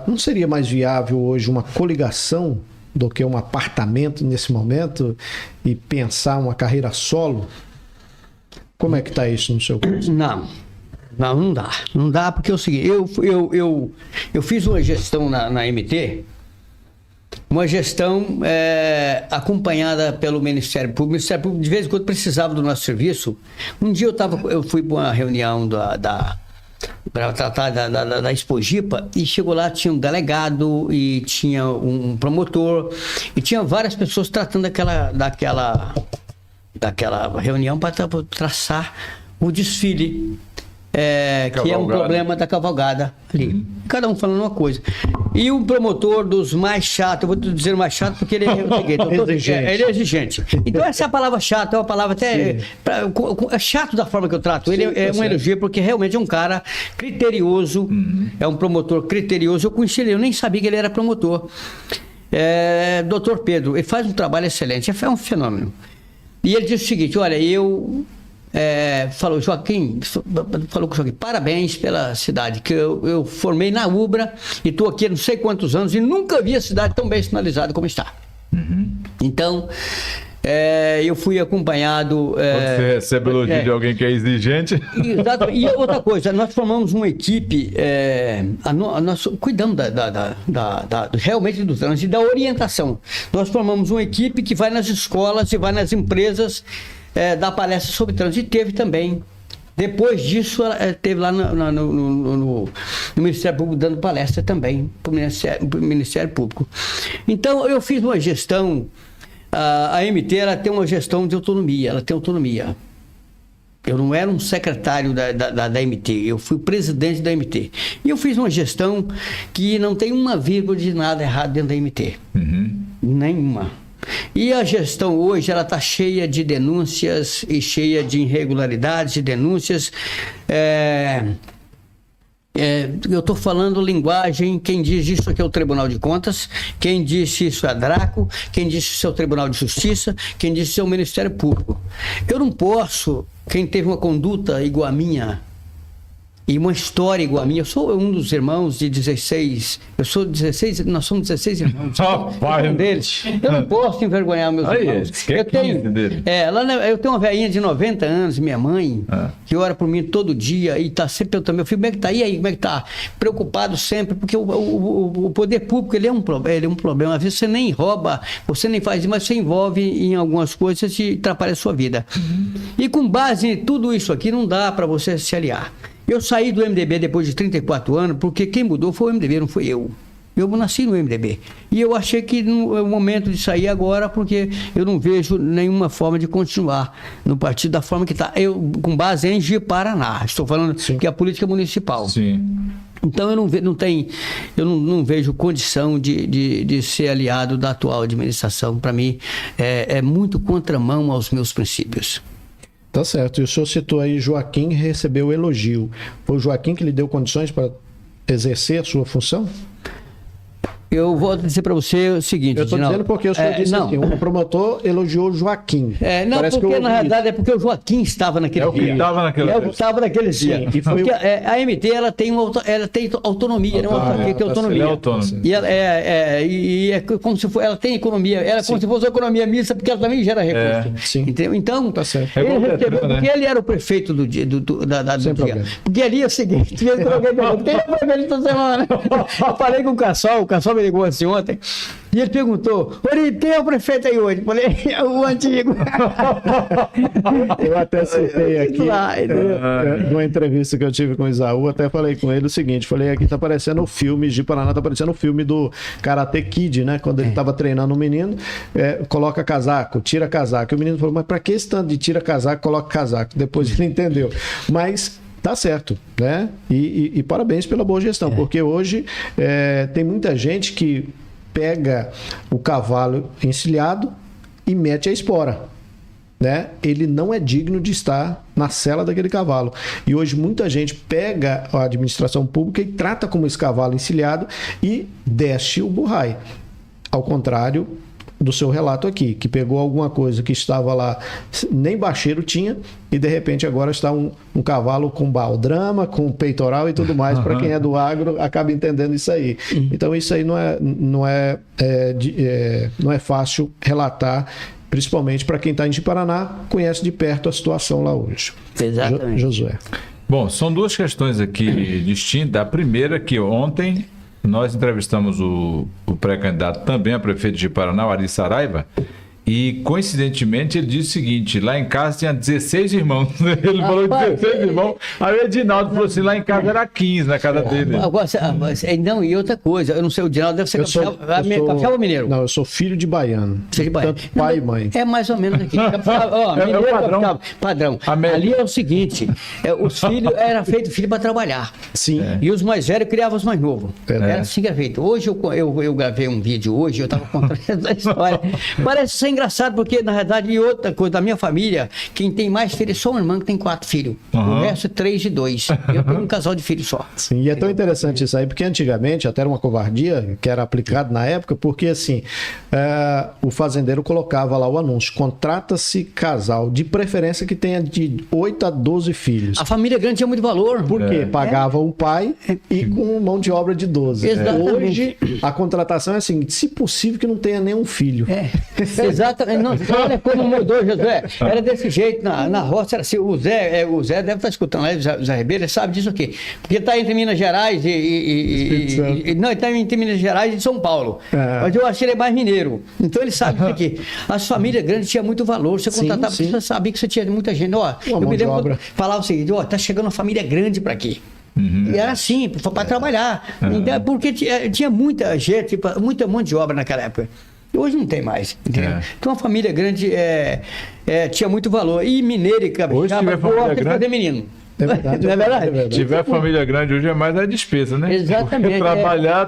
Não seria mais viável hoje uma coligação do que um apartamento nesse momento e pensar uma carreira solo? Como é que está isso no seu curso? Não dá. Não dá porque é o seguinte, eu fiz uma gestão na MT, uma gestão acompanhada pelo Ministério Público. O Ministério Público, de vez em quando, precisava do nosso serviço. Um dia eu fui para uma reunião para tratar da Expojipa, e chegou lá, tinha um delegado e tinha um promotor e tinha várias pessoas tratando daquela reunião para traçar o desfile, que é um problema da cavalgada ali. Cada um falando uma coisa. E o promotor dos mais chatos, eu vou dizer o mais chato porque ele é exigente. Então essa palavra chato é uma palavra até... É chato da forma que eu trato. Ele é um elogio porque realmente é um cara criterioso, é um promotor criterioso. Eu conheci ele, eu nem sabia que ele era promotor. Dr. Pedro, ele faz um trabalho excelente, é um fenômeno. E ele disse o seguinte, olha, falou com o Joaquim, parabéns pela cidade, que eu formei na UBRA e estou aqui há não sei quantos anos e nunca vi a cidade tão bem sinalizada como está. Então, eu fui acompanhado... Você recebe elogio de alguém que é exigente? Exato. E outra coisa, nós formamos uma equipe, nós cuidamos realmente do trânsito e da orientação. Nós formamos uma equipe que vai nas escolas e vai nas empresas dar palestra sobre trânsito. E teve também Depois disso, ela esteve lá no Ministério Público dando palestra também para o Ministério Público. Então, eu fiz uma gestão. A MT ela tem uma gestão de autonomia, ela tem autonomia. Eu não era um secretário da MT, eu fui presidente da MT. E eu fiz uma gestão que não tem uma vírgula de nada errado dentro da MT. Nenhuma. E a gestão hoje, ela está cheia de denúncias e cheia de irregularidades e denúncias. Eu estou falando linguagem, quem diz isso aqui é o Tribunal de Contas, quem disse isso é a Draco, quem disse isso é o Tribunal de Justiça, quem disse isso é o Ministério Público. Eu não posso, quem teve uma conduta igual a minha, e uma história igual a minha, eu sou um dos irmãos de 16, nós somos 16 irmãos, um deles. Eu não posso envergonhar meus irmãos. Eu tenho uma velhinha de 90 anos, minha mãe, que ora por mim todo dia e está sempre perguntando, meu filho, como é que está? E aí, como é que está? Preocupado sempre, porque o poder público, ele é um problema. Às vezes você nem rouba, você nem faz, mas você envolve em algumas coisas e atrapalha a sua vida. E com base em tudo isso aqui, não dá para você se aliar. Eu saí do MDB depois de 34 anos, porque quem mudou foi o MDB, não foi eu. Eu nasci no MDB. E eu achei que é o momento de sair agora, porque eu não vejo nenhuma forma de continuar no partido da forma que está. Eu, com base em Ji-Paraná, estou falando que é a política municipal. Sim. Então eu não vejo condição de ser aliado da atual administração. Para mim, é muito contramão aos meus princípios. Tá certo. E o senhor citou aí Joaquim recebeu elogio. Foi o Joaquim que lhe deu condições para exercer a sua função? Eu vou dizer para você o seguinte... Eu estou dizendo porque o senhor disse assim, o promotor elogiou o Joaquim. Porque na verdade é porque o Joaquim estava naquele dia. Eu estava naquele dia. E porque a MT ela tem autonomia, tem autonomia. E é como se fosse, ela tem economia, ela é como se fosse uma economia mista, porque ela também gera recurso. Entendeu? Então, tá certo. Ele recebeu, porque ele era o prefeito do dia. Porque ali é o seguinte, quem é o prefeito essa semana? Eu falei com o Cassol me ligou assim ontem, e ele perguntou, quem é o prefeito aí hoje? Eu falei, o antigo. Eu até citei aqui, numa entrevista que eu tive com o Isaú, até falei com ele o seguinte, falei, aqui tá aparecendo o filme, Ji-Paraná tá aparecendo o filme do Karate Kid, né? Quando ele tava treinando um menino, coloca casaco, tira casaco. E o menino falou, mas pra que esse tanto de tira casaco, coloca casaco? Depois ele entendeu. Mas... tá certo, né? E parabéns pela boa gestão, porque hoje tem muita gente que pega o cavalo encilhado e mete a espora, né? Ele não é digno de estar na sela daquele cavalo. E hoje muita gente pega a administração pública e trata como esse cavalo encilhado e desce o burrai. Ao contrário do seu relato aqui, que pegou alguma coisa que estava lá, nem bacheiro tinha, e de repente agora está um cavalo com baldrama, com peitoral e tudo mais. Para quem é do agro, acaba entendendo isso aí. Então isso aí não é fácil relatar, principalmente para quem está em Ji-Paraná, conhece de perto a situação lá hoje. Exatamente. Josué. Bom, são duas questões aqui distintas. A primeira que ontem nós entrevistamos o pré-candidato também a prefeito de Ji-Paraná, o Ari Saraiva, e coincidentemente ele disse o seguinte, lá em casa tinha 16 irmãos, ele falou 16 irmãos, aí o Edinaldo falou assim, lá em casa era 15 na casa dele. Agora, não, e outra coisa, eu não sei, o Edinaldo deve ser Capixaba ou mineiro? Não, eu sou filho de baiano, tanto pai e mãe. É mais ou menos aqui, mineiro, padrão. Ali é o seguinte, os filhos, era feito filho para trabalhar. Sim. E os mais velhos criavam os mais novos. Era assim que era feito. Hoje eu gravei um vídeo hoje, eu estava contando essa história, parece ser engraçado, porque na verdade, e outra coisa, da minha família, quem tem mais filhos é só uma irmã que tem 4 filhos. O resto é 3 e 2. Eu tenho um casal de filhos só. Sim, e é tão interessante isso aí, porque antigamente até era uma covardia que era aplicada na época, porque assim, o fazendeiro colocava lá o anúncio, contrata-se casal, de preferência que tenha de 8 a 12 filhos. A família grande tinha muito valor. Por quê? Pagava o pai e com mão de obra de 12. Exatamente. Hoje, a contratação é assim, se possível que não tenha nenhum filho. Exatamente. Exatamente. Não, olha como mudou, Josué. Era desse jeito, na roça era assim. O Zé deve estar escutando lá, o Zé Ribeiro, ele sabe disso aqui. Porque está entre Minas Gerais não, ele está entre Minas Gerais e São Paulo. Mas eu acho que ele é mais mineiro. Então ele sabe disso aqui. As famílias grandes tinham muito valor. Você contratava, você sabia que você tinha muita gente. Ó, eu me lembro, falava o seguinte, ó, tá chegando uma família grande para aqui. E era assim, para trabalhar. Porque tinha muita gente, muita mão de obra naquela época. Hoje não tem mais. Então a família grande tinha muito valor. E mineiro e capixaba, fazer menino. É verdade. Não é verdade? Se tiver família grande hoje é mais a despesa, né? Exatamente. Trabalhar.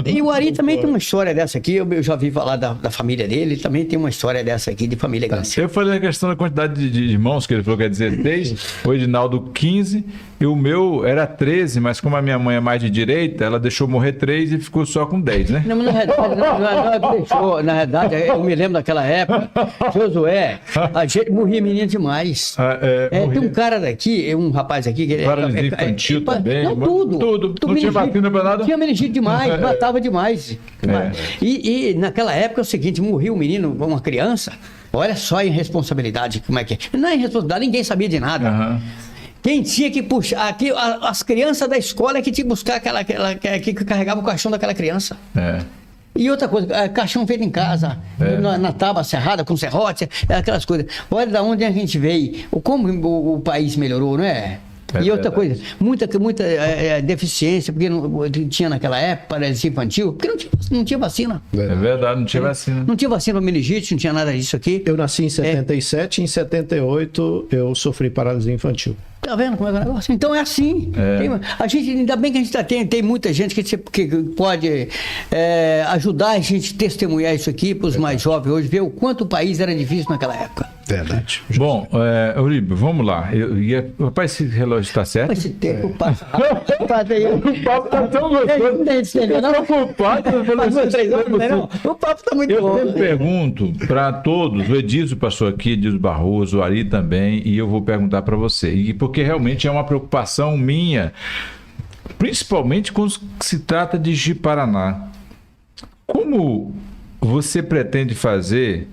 E o Ari também tem uma história dessa aqui. Eu já ouvi falar da família dele. Ele também tem uma história dessa aqui de família grande. Eu falei a questão da quantidade de irmãos, que ele falou que é 16, o Edinaldo 15, e o meu era 13, mas como a minha mãe é mais de direita, ela deixou morrer 3 e ficou só com 10, né? Não, mas na verdade, na verdade, eu me lembro daquela época, Josué, a gente morria menino demais. Tem um cara daqui, um rapaz aqui que paralisia infantil também. Não, tudo. Não tinha vacina para nada? Tinha meningite demais, matava demais. E naquela época é o seguinte, morria um menino, uma criança, olha só a irresponsabilidade, como é que é. Não é irresponsabilidade, ninguém sabia de nada. Quem tinha que puxar, aqui, as crianças da escola que tinha que buscar aquela que carregava o caixão daquela criança. E outra coisa, caixão feito em casa, na tábua serrada, com serrote, aquelas coisas. Olha de onde a gente veio, como o país melhorou, não é? E outra coisa, muita deficiência, porque não tinha naquela época paralisia infantil, porque não tinha vacina. É verdade, não tinha vacina. Não tinha vacina para meningite, não tinha nada disso aqui. Eu nasci em 77, em 78 eu sofri paralisia infantil. Tá vendo como é o negócio? Então é assim. A gente, ainda bem que a gente tem muita gente que pode ajudar a gente a testemunhar isso aqui para os mais jovens hoje, ver o quanto o país era difícil naquela época. Verdade. Bom, Uribe, vamos lá. Rapaz, esse relógio está certo? Esse tempo passa. O papo está tão gostoso. O papo está muito bom. Eu pergunto para todos, o Edilson passou aqui, Edilson Barroso, o Ari também, e eu vou perguntar para você. Porque realmente é uma preocupação minha, principalmente quando se trata de Ji-Paraná. Como você pretende fazer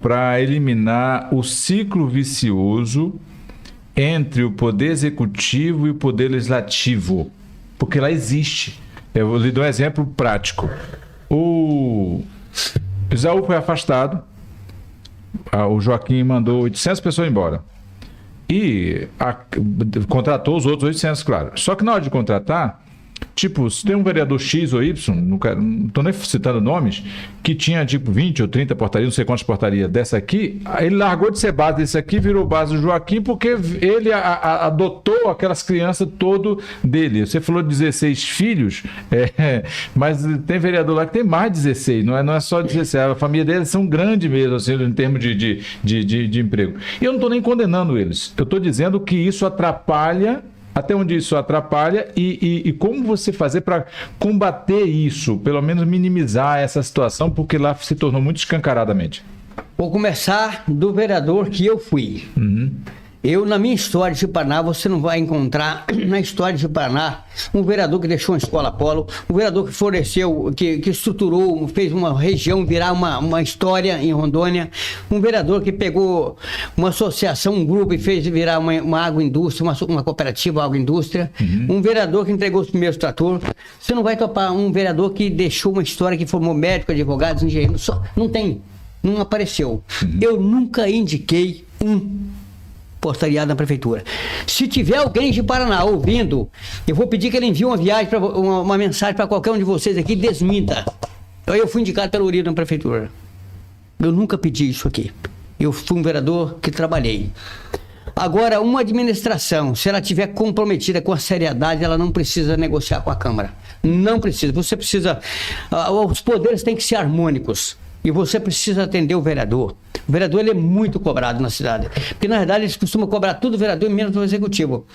para eliminar o ciclo vicioso entre o poder executivo e o poder legislativo? Porque lá existe. Eu lhe dou um exemplo prático. O Isaú foi afastado, o Joaquim mandou 800 pessoas embora. E contratou os outros 800, claro. Só que na hora de contratar, tipo, se tem um vereador X ou Y, não estou nem citando nomes, que tinha tipo 20 ou 30 portarias, não sei quantas portarias dessa aqui, ele largou de ser base desse aqui, virou base do Joaquim, porque ele adotou aquelas crianças todo dele. Você falou 16 filhos, mas tem vereador lá que tem mais de 16, não é só 16, a família deles são grande mesmo, assim, em termos de emprego. E eu não estou nem condenando eles, eu estou dizendo que isso atrapalha. Até onde isso atrapalha e como você fazer para combater isso, pelo menos minimizar essa situação, porque lá se tornou muito escancaradamente. Vou começar do vereador que eu fui. Eu, na minha história de Paraná, você não vai encontrar na história de Paraná um vereador que deixou uma escola polo, um vereador que floresceu, que estruturou, fez uma região virar uma história em Rondônia, um vereador que pegou uma associação, um grupo e fez virar uma agroindústria, uma cooperativa agroindústria, um vereador que entregou os primeiros tratores. Você não vai topar um vereador que deixou uma história, que formou médico, advogados, engenheiros, não apareceu. Eu nunca indiquei portariado na prefeitura. Se tiver alguém de Paraná ouvindo, eu vou pedir que ele envie uma mensagem para qualquer um de vocês aqui, desminta. Eu fui indicado pelo Uribe na prefeitura. Eu nunca pedi isso aqui. Eu fui um vereador que trabalhei. Agora, uma administração, se ela estiver comprometida com a seriedade, ela não precisa negociar com a Câmara. Não precisa. Você precisa... os poderes têm que ser harmônicos. E você precisa atender o vereador. O vereador, ele é muito cobrado na cidade. Porque, na verdade, eles costumam cobrar tudo o vereador e menos o executivo.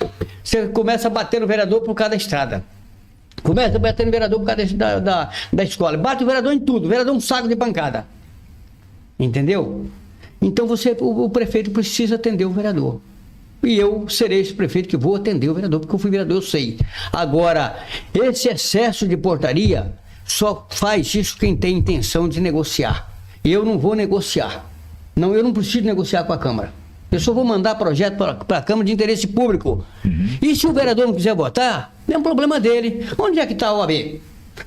Você começa a bater no vereador por causa da estrada. Começa a bater no vereador por causa da escola. Bate o vereador em tudo. O vereador é um saco de pancada. Entendeu? Então, o prefeito precisa atender o vereador. E eu serei esse prefeito que vou atender o vereador, porque eu fui vereador, eu sei. Agora, esse excesso de portaria... Só faz isso quem tem intenção de negociar. eu não vou negociar. Não, eu não preciso negociar com a Câmara. Eu só vou mandar projeto para a Câmara de interesse público. E se o vereador não quiser votar, é um problema dele. Onde é que está a OAB?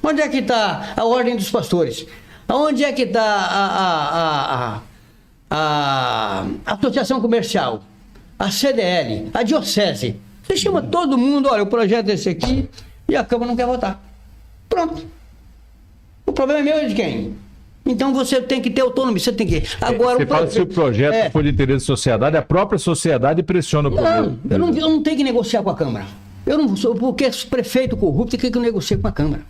Onde é que está a Ordem dos Pastores? Onde é que está a Associação Comercial? A CDL? A Diocese? Você chama todo mundo, olha, o projeto é esse aqui, e a Câmara não quer votar. Pronto. O problema é meu e de quem? Então você tem que ter autonomia, você tem que... Agora, você fala que se o projeto for de interesse da sociedade, a própria sociedade pressiona o governo. Eu não tenho que negociar com a Câmara. Eu não sou, porque prefeito corrupto tem que negociar com a Câmara.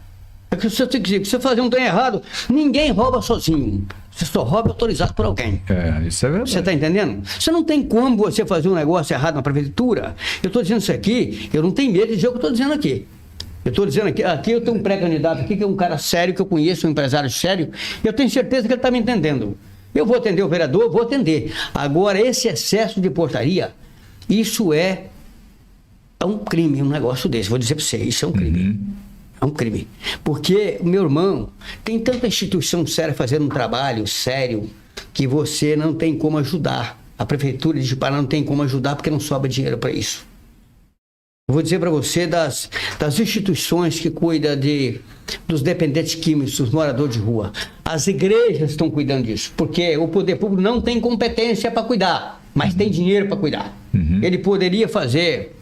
É que você tem que dizer, se você fazer um trem errado, ninguém rouba sozinho. Você só rouba autorizado por alguém. Isso é verdade. Você está entendendo? Você não tem como você fazer um negócio errado na prefeitura. Eu estou dizendo isso aqui, eu não tenho medo de dizer o que eu estou dizendo aqui. Eu estou dizendo aqui eu tenho um pré-candidato aqui, que é um cara sério, que eu conheço, um empresário sério, e eu tenho certeza que ele está me entendendo. Eu vou atender o vereador, vou atender. Agora, esse excesso de portaria, isso é um crime, um negócio desse. Vou dizer para você, isso é um crime. É um crime. Porque, meu irmão, tem tanta instituição séria fazendo um trabalho sério que você não tem como ajudar. A Prefeitura de Paraná não tem como ajudar porque não sobra dinheiro para isso. Eu vou dizer para você das instituições que cuidam dos dependentes químicos, dos moradores de rua. As igrejas estão cuidando disso, porque o poder público não tem competência para cuidar, mas tem dinheiro para cuidar. Ele poderia fazer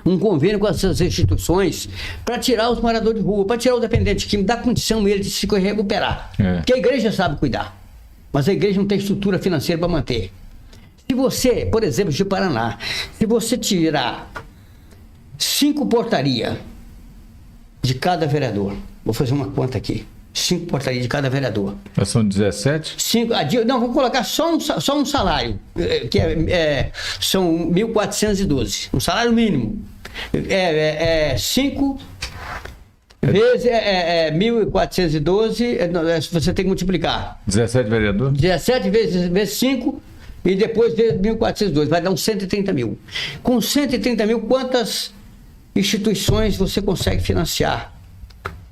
um convênio com essas instituições para tirar os moradores de rua, para tirar o dependente químico, dar condição a ele de se recuperar. Porque a igreja sabe cuidar, mas a igreja não tem estrutura financeira para manter. Se você, por exemplo, de Paraná, se você tirar 5 portarias de cada vereador, vou fazer uma conta aqui, 5 portarias de cada vereador. São 17? 5, não, vou colocar só um salário, que são 1.412, um salário mínimo. 5 vezes 1.412, você tem que multiplicar. 17 vereadores? 17 vezes 5 e depois vezes 1.412, vai dar uns 130 mil. Com 130 mil, quantas instituições você consegue financiar?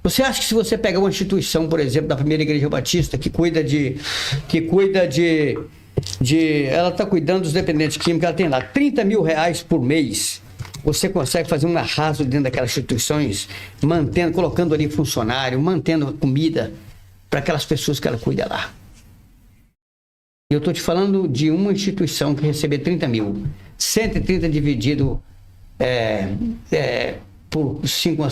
Você acha que se você pegar uma instituição, por exemplo, da Primeira Igreja Batista, que cuida de ela está cuidando dos dependentes químicos, ela tem lá 30 mil reais por mês, você consegue fazer um arraso dentro daquelas instituições, colocando ali funcionário, mantendo comida para aquelas pessoas que ela cuida lá. Eu estou te falando de uma instituição que receber 30 mil, 130 dividido por 5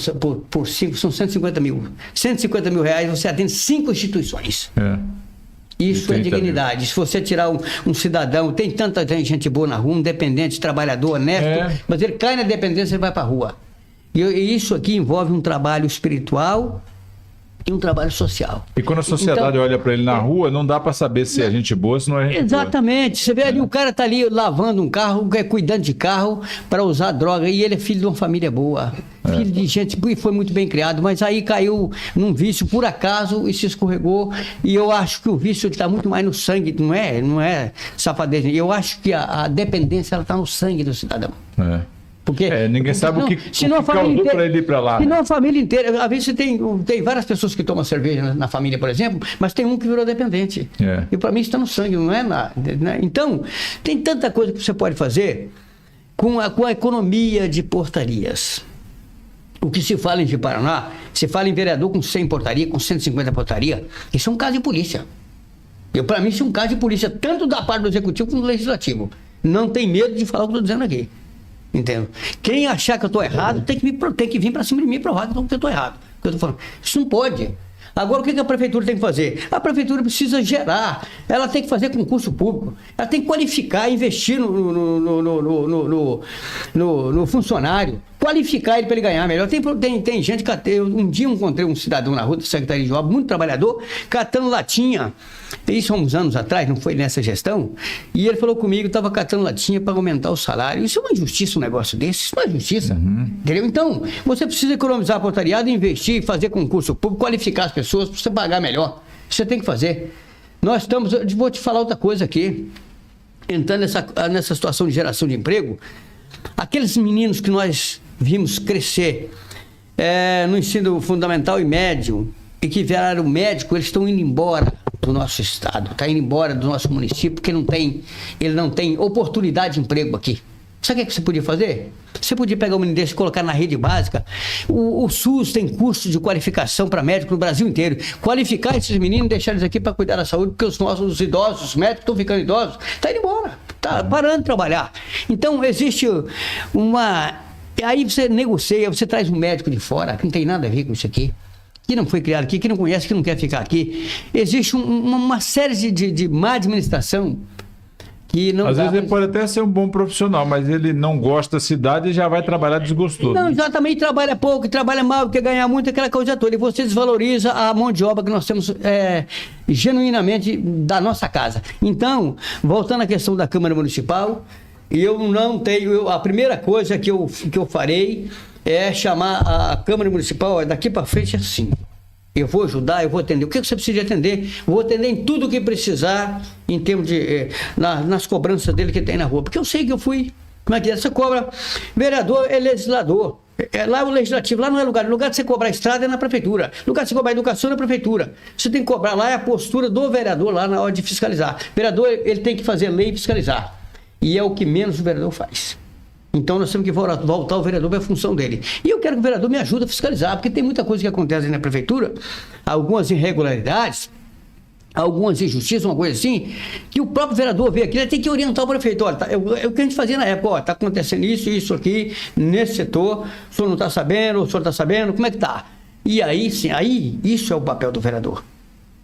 são 150 mil. 150 mil reais você atende 5 instituições. Isso é dignidade. Se você tirar um cidadão, tem tanta gente boa na rua, um dependente, trabalhador, honesto, mas ele cai na dependência e vai para a rua. E isso aqui envolve um trabalho espiritual e um trabalho social. E quando a sociedade olha para ele na rua, não dá para saber se é gente boa, se não é gente exatamente. boa. Você vê ali, o cara tá ali lavando um carro, cuidando de carro para usar droga, e ele é filho de uma família boa, filho de gente que foi muito bem criado, mas aí caiu num vício por acaso e se escorregou, e eu acho que o vício está muito mais no sangue, não é safadeza. Eu acho que a dependência está no sangue do cidadão. Porque ninguém sabe o que causou para ele ir para lá. Se não a família inteira, às vezes você tem várias pessoas que tomam cerveja na família, por exemplo, mas tem um que virou dependente. E para mim isso está no sangue, não é nada. Né? Então, tem tanta coisa que você pode fazer com a economia de portarias. O que se fala em Paraná, se fala em vereador com 100 portaria, com 150 portaria, isso é um caso de polícia. Para mim isso é um caso de polícia, tanto da parte do executivo como do legislativo. Não tem medo de falar o que eu estou dizendo aqui. Entendo. Quem achar que eu estou errado tem que vir para cima de mim e provar que eu estou errado. Que eu tô falando. Isso não pode. Agora, o que a prefeitura tem que fazer? A prefeitura precisa gerar, ela tem que fazer concurso público, ela tem que qualificar, investir no funcionário, qualificar ele para ele ganhar melhor. Tem gente que um dia eu encontrei um cidadão na rua da Secretaria de Obras, muito trabalhador, catando latinha. Isso há uns anos atrás, não foi nessa gestão, e ele falou comigo, estava catando latinha para aumentar o salário. Isso é uma injustiça, um negócio desse, isso não é justiça. Entendeu? Então, você precisa economizar a portariada, investir, fazer concurso público, qualificar as pessoas para você pagar melhor. Você tem que fazer. Nós estamos, vou te falar outra coisa aqui, entrando nessa situação de geração de emprego, aqueles meninos que nós vimos crescer no ensino fundamental e médio, e que viraram médico, eles estão indo embora. do nosso estado, está indo embora do nosso município, porque ele não tem oportunidade de emprego aqui. Sabe o que você podia fazer? Você podia pegar um menino desse e colocar na rede básica. O SUS tem curso de qualificação para médico no Brasil inteiro. Qualificar esses meninos e deixar eles aqui para cuidar da saúde, porque os nossos idosos, os médicos estão ficando idosos, está indo embora, está parando de trabalhar. Então, existe uma... Aí você negocia, você traz um médico de fora, que não tem nada a ver com isso aqui, que não foi criado aqui, que não conhece, que não quer ficar aqui. Existe uma série de má administração. Às vezes ele pode até ser um bom profissional, mas ele não gosta da cidade e já vai trabalhar desgostoso. Não, exatamente, trabalha pouco, trabalha mal, quer ganhar muito, aquela coisa toda. E você desvaloriza a mão de obra que nós temos genuinamente da nossa casa. Então, voltando à questão da Câmara Municipal, eu não tenho... A primeira coisa que eu farei é chamar a Câmara Municipal daqui para frente assim. Eu vou ajudar, eu vou atender. O que você precisa de atender? Eu vou atender em tudo que precisar, em termos de... nas cobranças dele que tem na rua. Porque eu sei que eu fui... Como é que é? Você cobra... Vereador é legislador. Lá o legislativo, lá não é lugar. O lugar de você cobrar estrada é na prefeitura. O lugar de você cobrar educação é na prefeitura. Você tem que cobrar lá, é a postura do vereador lá na hora de fiscalizar. O vereador, ele tem que fazer lei e fiscalizar. E é o que menos o vereador faz. Então nós temos que voltar o vereador para a função dele. E eu quero que o vereador me ajude a fiscalizar, porque tem muita coisa que acontece na prefeitura, algumas irregularidades, algumas injustiças, uma coisa assim, que o próprio vereador vê aqui, ele tem que orientar o prefeito. Olha, é o que a gente fazia na época, está acontecendo isso aqui, nesse setor, o senhor não está sabendo, o senhor está sabendo, como é que está? E aí, sim, isso é o papel do vereador.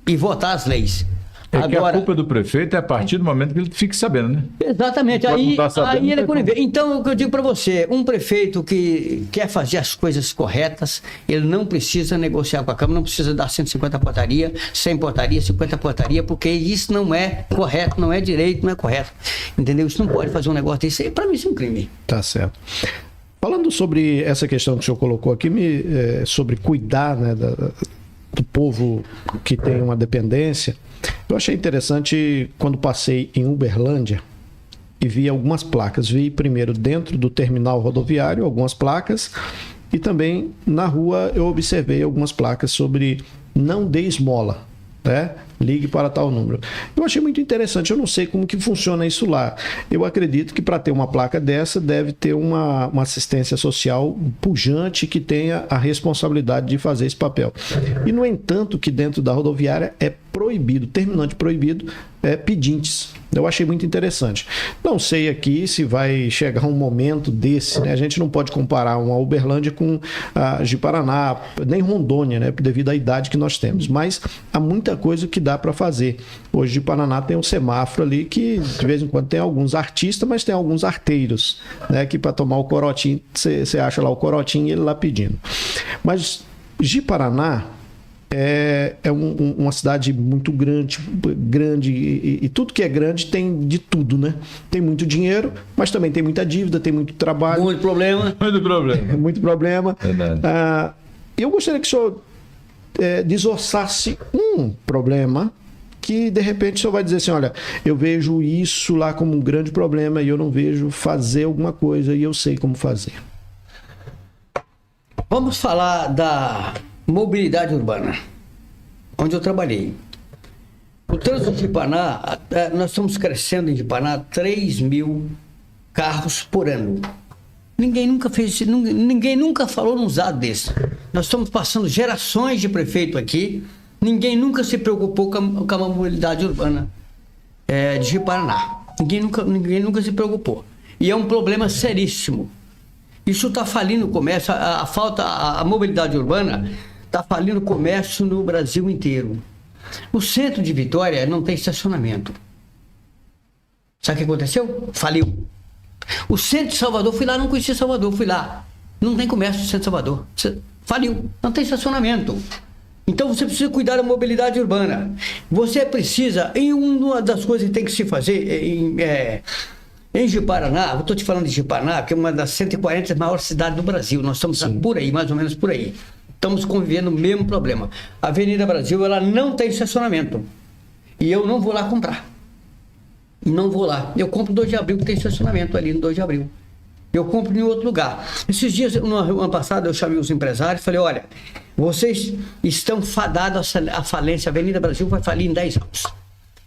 E votar as leis. Agora, que a culpa do prefeito é a partir do momento que ele fique sabendo, né? Exatamente, aí ele é conivente. Então, o que eu digo para você, um prefeito que quer fazer as coisas corretas, ele não precisa negociar com a Câmara, não precisa dar 150 portaria, 100 portaria, 50 portaria, porque isso não é correto, não é direito, não é correto. Entendeu? Isso não pode fazer um negócio desse. Para mim isso é um crime. Tá certo. Falando sobre essa questão que o senhor colocou aqui, sobre cuidar, né, do povo que tem uma dependência, eu achei interessante quando passei em Uberlândia e vi algumas placas. Vi primeiro dentro do terminal rodoviário algumas placas e também na rua eu observei algumas placas sobre não dê esmola, né? Ligue para tal número. Eu achei muito interessante, eu não sei como que funciona isso lá. Eu acredito que para ter uma placa dessa deve ter uma assistência social pujante que tenha a responsabilidade de fazer esse papel. E, no entanto, que dentro da rodoviária é proibido, terminante proibido, pedintes. Eu achei muito interessante. Não sei aqui se vai chegar um momento desse, né? A gente não pode comparar uma Uberlândia com a Ji-Paraná, nem Rondônia, né? Devido à idade que nós temos. Mas há muita coisa que dá para fazer. Hoje Ji-Paraná tem um semáforo ali que de vez em quando tem alguns artistas, mas tem alguns arteiros, né? Que para tomar o corotinho, você acha lá o corotinho e ele lá pedindo. Mas Ji-Paraná é uma cidade muito grande e tudo que é grande tem de tudo, né? Tem muito dinheiro, mas também tem muita dívida, tem muito trabalho. Muito problema. Muito problema. Verdade. Eu gostaria que o senhor desossasse um problema que, de repente, o senhor vai dizer assim, olha, eu vejo isso lá como um grande problema e eu não vejo fazer alguma coisa e eu sei como fazer. Vamos falar da mobilidade urbana, onde eu trabalhei. O trânsito de Ji-Paraná, nós estamos crescendo em Ji-Paraná 3 mil carros por ano. Ninguém nunca fez isso, ninguém nunca falou num usado desse. Nós estamos passando gerações de prefeito aqui, ninguém nunca se preocupou com a mobilidade urbana de Ji-Paraná. Ninguém nunca se preocupou. E é um problema seríssimo. Isso está falindo o comércio, a mobilidade urbana está falindo o comércio no Brasil inteiro. O centro de Vitória não tem estacionamento. Sabe o que aconteceu? Faliu. O centro de Salvador, fui lá, não conhecia Salvador, fui lá. Não tem comércio no centro de Salvador. Faliu. Não tem estacionamento. Então você precisa cuidar da mobilidade urbana. Você precisa, e uma das coisas que tem que se fazer em Ji-Paraná, eu estou te falando de Ji-Paraná, que é uma das 140 maiores cidades do Brasil. Nós estamos por aí, mais ou menos por aí. Estamos convivendo o mesmo problema. A Avenida Brasil, ela não tem estacionamento. E eu não vou lá comprar. Não vou lá. Eu compro 2 de abril, que tem estacionamento ali no 2 de abril. eu compro em outro lugar. Esses dias, no ano passado, eu chamei os empresários e falei, olha, vocês estão fadados à falência, a Avenida Brasil vai falir em 10 anos.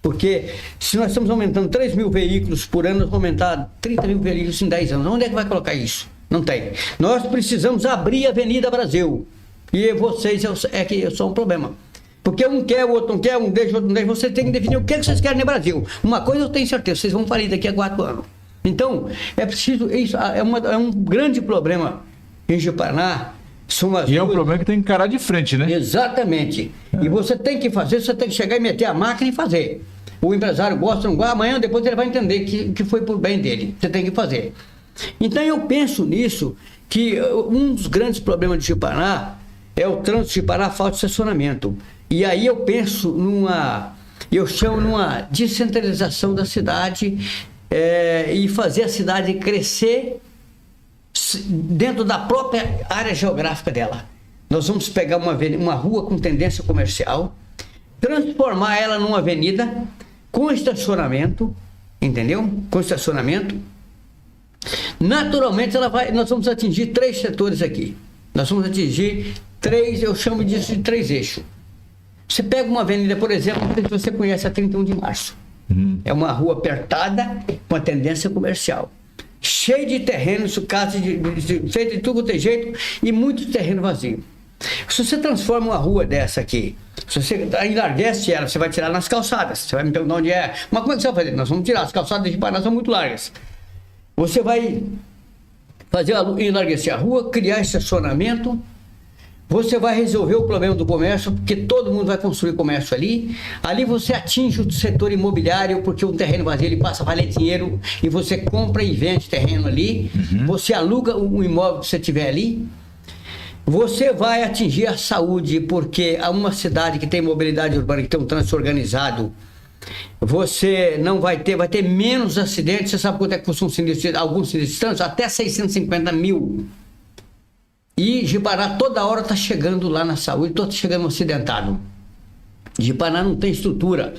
Porque se nós estamos aumentando 3 mil veículos por ano, nós vamos aumentar 30 mil veículos em 10 anos. Onde é que vai colocar isso? Não tem. Nós precisamos abrir a Avenida Brasil. E vocês é que são um problema. Porque um quer, o outro não quer, um deixa, o outro não deixa. Você tem que definir o que vocês querem no Brasil. Uma coisa eu tenho certeza, vocês vão falir daqui a 4 anos. Então, é preciso... Isso é um grande problema em Ji-Paraná. E é um problema que tem que encarar de frente, né? Exatamente. E você tem que fazer, você tem que chegar e meter a máquina e fazer. O empresário gosta, não gosta, amanhã depois ele vai entender que foi por bem dele. Você tem que fazer. Então eu penso nisso, que um dos grandes problemas de Ji-Paraná é o trânsito de Ji-Paraná, falta de estacionamento. E aí eu penso eu chamo numa descentralização da cidade e fazer a cidade crescer dentro da própria área geográfica dela. Nós vamos pegar uma rua com tendência comercial, transformar ela numa avenida com estacionamento, entendeu? Com estacionamento. Naturalmente, nós vamos atingir 3 setores aqui. Nós vamos atingir 3, eu chamo disso de 3 eixos. Você pega uma avenida, por exemplo, não sei se você conhece a 31 de Março. É uma rua apertada com a tendência comercial. Cheio de terrenos, casas feito de tudo que tem jeito e muito terreno vazio. Se você transforma uma rua dessa aqui, se você enlarguece ela, você vai tirar nas calçadas. Você vai me perguntar onde é. Mas como é que você vai fazer? Nós vamos tirar. As calçadas de Ji-Paraná são muito largas. Você vai fazer enlarguecer a rua, criar estacionamento. Você vai resolver o problema do comércio, porque todo mundo vai construir comércio ali. Ali você atinge o setor imobiliário, porque um terreno vazio ele passa a valer dinheiro e você compra e vende terreno ali. Você aluga o imóvel que você tiver ali. Você vai atingir a saúde, porque há uma cidade que tem mobilidade urbana, que tem um trânsito organizado, você não vai ter menos acidentes. Você sabe quanto é que custa alguns sinistros de trânsito? Até 650 mil. E Ji-Paraná toda hora está chegando lá na saúde, está chegando acidentado. Ji-Paraná não tem estrutura,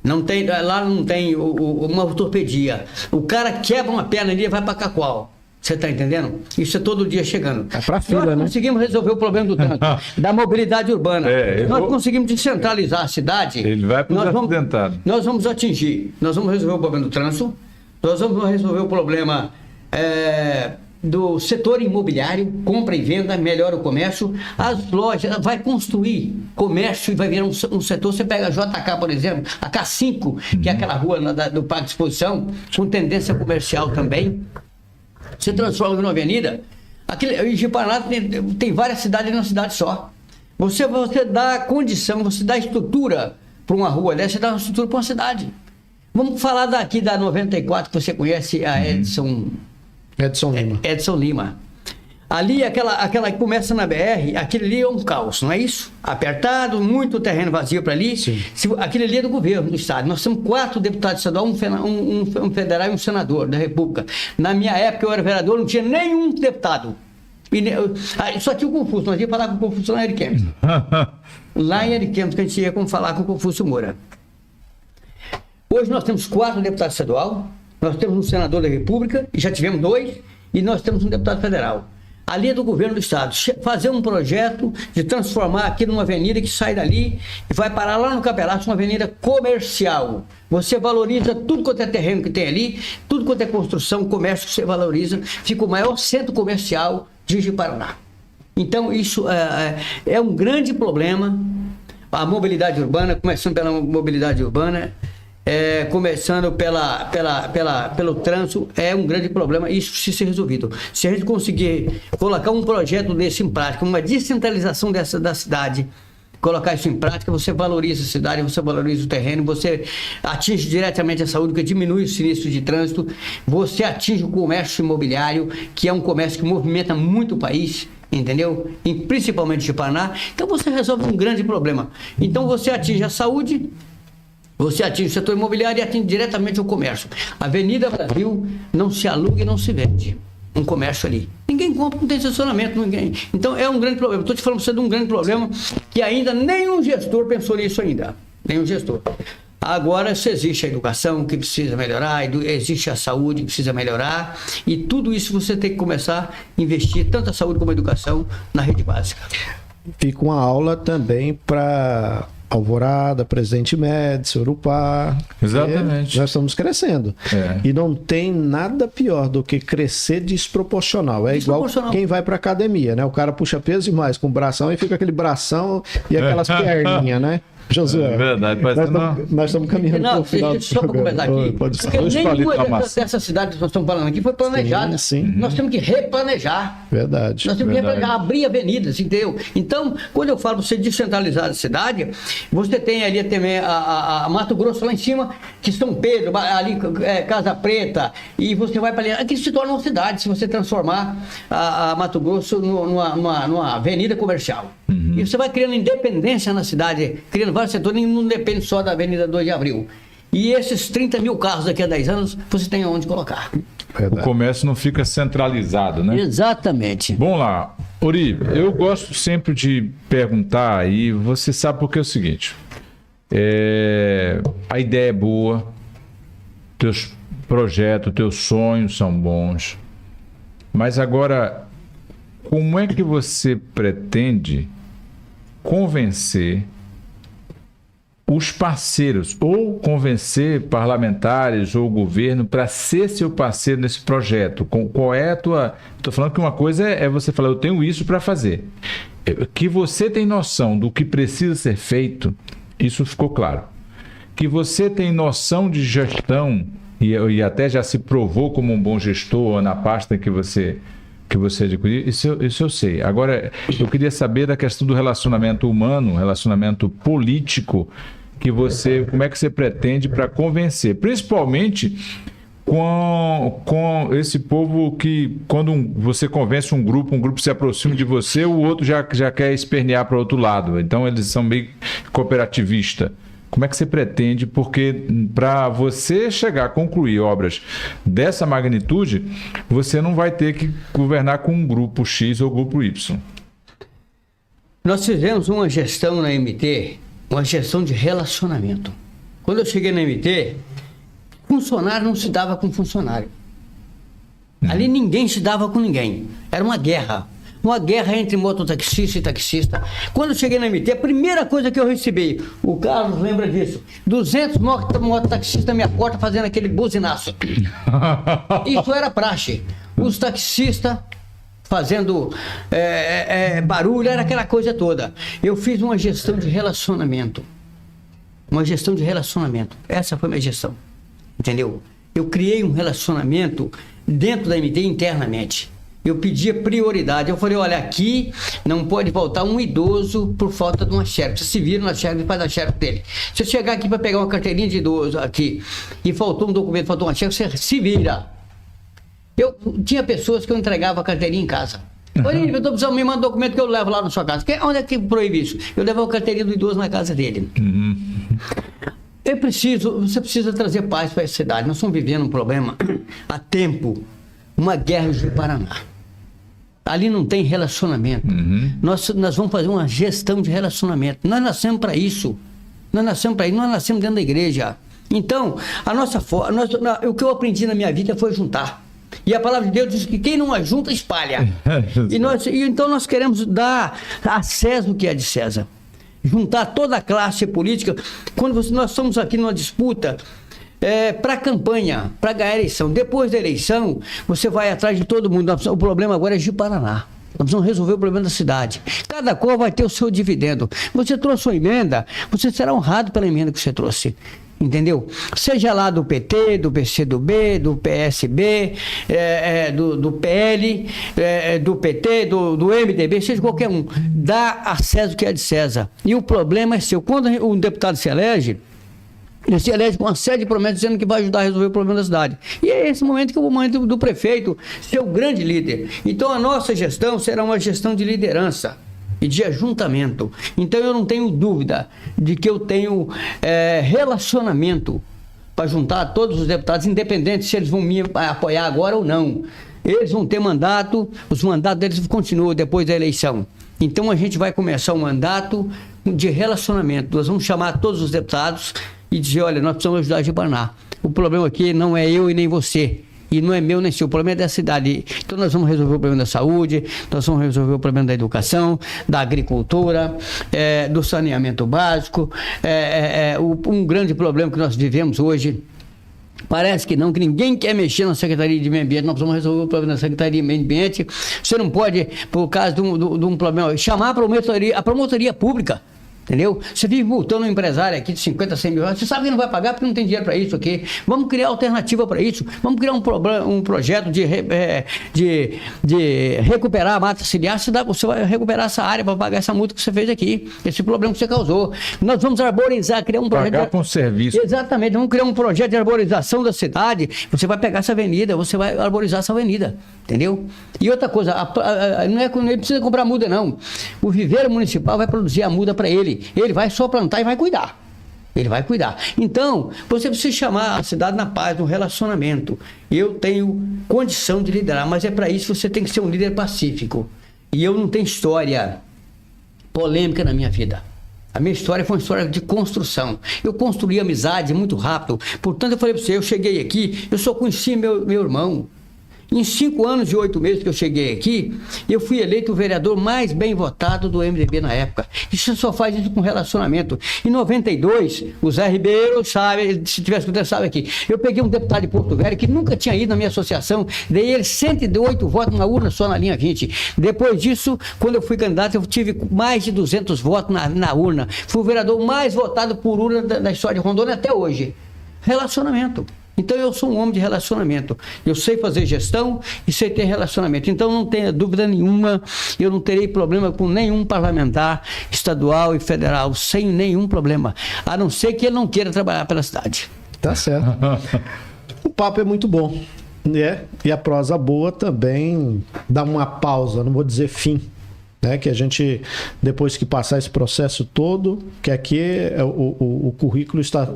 lá não tem uma ortopedia. O cara quebra uma perna ali e vai para Cacoal. Você está entendendo? Isso é todo dia chegando. É para fila, né? Nós conseguimos resolver o problema do trânsito, da mobilidade urbana. Conseguimos descentralizar a cidade. Ele vai para os acidentados. Nós vamos resolver o problema do trânsito, nós vamos resolver o problema do setor imobiliário, compra e venda, melhora o comércio, as lojas, vai construir comércio e vai virar um setor. Você pega a JK, por exemplo, a K5, que é aquela rua do Parque de Exposição, com tendência comercial também. Você transforma numa avenida. Em Ji-Paraná tem várias cidades numa cidade só. Você dá condição, você dá estrutura para uma rua dessa, você dá uma estrutura para uma cidade. Vamos falar daqui da 94, que você conhece, a Edson Lima. Ali, aquela que começa na BR, aquele ali é um caos, não é isso? Apertado, muito terreno vazio para ali. Aquele ali é do governo do estado. Nós temos 4 deputados estaduais, um federal e um senador da República. Na minha época, eu era vereador, não tinha nenhum deputado. Só tinha o Confúcio, nós íamos falar com o Confúcio lá em Ariquemes. Lá em Ariquemes, que a gente ia falar com o Confúcio Moura. Hoje nós temos 4 deputados estaduais, nós temos um senador da República, e já tivemos 2, e nós temos um deputado federal. Ali é do governo do estado. Fazer um projeto de transformar aqui numa avenida que sai dali e vai parar lá no Capelato, uma avenida comercial. Você valoriza tudo quanto é terreno que tem ali, tudo quanto é construção, comércio que você valoriza. Fica o maior centro comercial de Ji-Paraná. Então, isso é um grande problema. A mobilidade urbana, começando pela mobilidade urbana, começando pelo trânsito, é um grande problema. Isso precisa ser resolvido. Se a gente conseguir colocar um projeto desse em prática, uma descentralização da cidade, colocar isso em prática, você valoriza a cidade, você valoriza o terreno, você atinge diretamente a saúde, que diminui o sinistro de trânsito, você atinge o comércio imobiliário, que é um comércio que movimenta muito o país, entendeu? E principalmente Ji-Paraná. Então você resolve um grande problema. Então você atinge a saúde, você atinge o setor imobiliário e atinge diretamente o comércio. A Avenida Brasil não se aluga e não se vende. Um comércio ali. Ninguém compra, não tem estacionamento, ninguém. Então é um grande problema. Estou te falando de um grande problema que ainda nenhum gestor pensou nisso ainda. Nenhum gestor. Agora, se existe a educação que precisa melhorar, existe a saúde que precisa melhorar, e tudo isso você tem que começar a investir, tanto a saúde como a educação, na rede básica. Fica uma aula também para Alvorada, Presidente Médici, Urupá. Exatamente. Nós estamos crescendo. E não tem nada pior do que crescer desproporcional. É igual quem vai para academia, né? O cara puxa peso demais com o bração e fica aquele bração e aquelas perninhas, né? Josué, é verdade, nós estamos caminhando para o final do só para comentar aqui, porque nenhuma dessas cidades que nós estamos falando aqui foi planejada. Sim. Nós temos que replanejar. Verdade. Nós temos que replanejar, abrir avenidas, entendeu? Então, quando eu falo para você descentralizar a cidade, você tem ali também a Mato Grosso lá em cima, que São Pedro, ali Casa Preta, e você vai para ali, aqui se torna uma cidade, se você transformar a Mato Grosso numa avenida comercial. E você vai criando independência na cidade, criando vários setores, não depende só da Avenida 2 de Abril. E esses 30 mil carros daqui a 10 anos, você tem onde colocar. O comércio não fica centralizado, né? Exatamente. Bom lá, Uribe, eu gosto sempre de perguntar, e você sabe porque é o seguinte, a ideia é boa, teus projetos, teus sonhos são bons, mas agora, como é que você pretende convencer os parceiros, ou convencer parlamentares ou governo para ser seu parceiro nesse projeto? Qual é a tua... Estou falando que uma coisa é você falar, eu tenho isso para fazer. Que você tem noção do que precisa ser feito, isso ficou claro. Que você tem noção de gestão, e até já se provou como um bom gestor na pasta que você adquiriu, isso eu sei. Agora, eu queria saber da questão do relacionamento humano, relacionamento político, como é que você pretende para convencer, principalmente com esse povo que, quando você convence um grupo se aproxima de você, o outro já quer espernear para o outro lado. Então, eles são meio cooperativistas. Como é que você pretende? Porque para você chegar a concluir obras dessa magnitude, você não vai ter que governar com um grupo X ou grupo Y. Nós fizemos uma gestão na MT, uma gestão de relacionamento. Quando eu cheguei na MT, funcionário não se dava com funcionário. Ali ninguém se dava com ninguém. Era uma guerra. Uma guerra entre mototaxista e taxista. Quando eu cheguei na MT, a primeira coisa que eu recebi, o Carlos lembra disso, 200 mototaxistas na minha porta fazendo aquele buzinaço. Isso era praxe. Os taxistas fazendo barulho, era aquela coisa toda. Eu fiz uma gestão de relacionamento. Uma gestão de relacionamento. Essa foi a minha gestão. Entendeu? Eu criei um relacionamento dentro da MT internamente. Eu pedia prioridade. Eu falei, olha, aqui não pode faltar um idoso por falta de uma xerox. Você se vira na xerox e faz a xerox dele. Se eu chegar aqui para pegar uma carteirinha de idoso aqui e faltou um documento, faltou uma xerox, você se vira. Eu tinha pessoas que eu entregava a carteirinha em casa. Olha, eu tô precisando, me manda um documento que eu levo lá na sua casa. Onde é que proíbe isso? Eu levo a carteirinha do idoso na casa dele. Você precisa trazer paz para essa cidade. Nós estamos vivendo um problema há tempo, uma guerra no Paraná. Ali não tem relacionamento. Nós vamos fazer uma gestão de relacionamento. Nós nascemos para isso. Nós nascemos dentro da igreja. Então, a nossa forma, o que eu aprendi na minha vida foi juntar. E a palavra de Deus diz que quem não ajunta, espalha. Então nós queremos dar a César o que é de César. Juntar toda a classe política. Quando nós estamos aqui numa disputa para a campanha, para ganhar a eleição. Depois da eleição, você vai atrás de todo mundo. O problema agora é de Paraná. Nós precisamos resolver o problema da cidade. Cada cor vai ter o seu dividendo. Você trouxe uma emenda, você será honrado pela emenda que você trouxe. Entendeu? Seja lá do PT, do PCdoB, do PSB, do PL, do PT, do MDB, seja qualquer um. Dá a César o que é de César. E o problema é seu. Quando um deputado se elege, ele se elege com uma série de promessas dizendo que vai ajudar a resolver o problema da cidade. E é esse momento que é o momento do prefeito ser o grande líder. Então a nossa gestão será uma gestão de liderança e de ajuntamento. Então eu não tenho dúvida de que eu tenho relacionamento para juntar todos os deputados, independente se eles vão me apoiar agora ou não. Eles vão ter mandato, os mandatos deles continuam depois da eleição. Então a gente vai começar um mandato de relacionamento. Nós vamos chamar todos os deputados e dizer, olha, nós precisamos ajudar Ji-Paraná. O problema aqui não é eu e nem você. E não é meu nem seu, o problema é da cidade. Então nós vamos resolver o problema da saúde, nós vamos resolver o problema da educação, da agricultura, do saneamento básico. Um grande problema que nós vivemos hoje, parece que não, que ninguém quer mexer na Secretaria de Meio Ambiente. Nós precisamos resolver o problema da Secretaria de Meio Ambiente. Você não pode, por causa de um problema, chamar a promotoria pública. Entendeu? Você vive multando um empresário aqui de 50, 100 mil reais, você sabe que não vai pagar porque não tem dinheiro para isso aqui. Vamos criar alternativa para isso. Vamos criar um projeto de recuperar a mata ciliar. Você vai recuperar essa área para pagar essa multa que você fez aqui, esse problema que você causou. Nós vamos arborizar, criar um projeto. Pagar com serviço. Exatamente, vamos criar um projeto de arborização da cidade. Você vai pegar essa avenida, você vai arborizar essa avenida. Entendeu? E outra coisa, não precisa comprar muda, não. O viveiro municipal vai produzir a muda para ele. Ele vai só plantar e vai cuidar. Ele vai cuidar. Então, você precisa chamar a cidade na paz, no relacionamento. Eu tenho condição de liderar, mas para isso você tem que ser um líder pacífico. E eu não tenho história polêmica na minha vida. A minha história foi uma história de construção. Eu construí amizade muito rápido. Portanto, eu falei para você, eu cheguei aqui, eu só conheci meu irmão. Em 5 anos e 8 meses que eu cheguei aqui, eu fui eleito o vereador mais bem votado do MDB na época. Isso só faz isso com relacionamento. Em 92, o Zé Ribeiro sabe, se tivesse escutado, sabe aqui. Eu peguei um deputado de Porto Velho que nunca tinha ido na minha associação, dei ele 108 votos na urna só na linha 20. Depois disso, quando eu fui candidato, eu tive mais de 200 votos na urna. Fui o vereador mais votado por urna da história de Rondônia até hoje. Relacionamento. Então eu sou um homem de relacionamento. Eu sei fazer gestão e sei ter relacionamento. Então não tenha dúvida nenhuma, eu não terei problema com nenhum parlamentar estadual e federal, sem nenhum problema. A não ser que ele não queira trabalhar pela cidade. Tá certo. O papo é muito bom, né? E a prosa boa também dá uma pausa, não vou dizer fim. Né, que a gente, depois que passar esse processo todo, que aqui o currículo está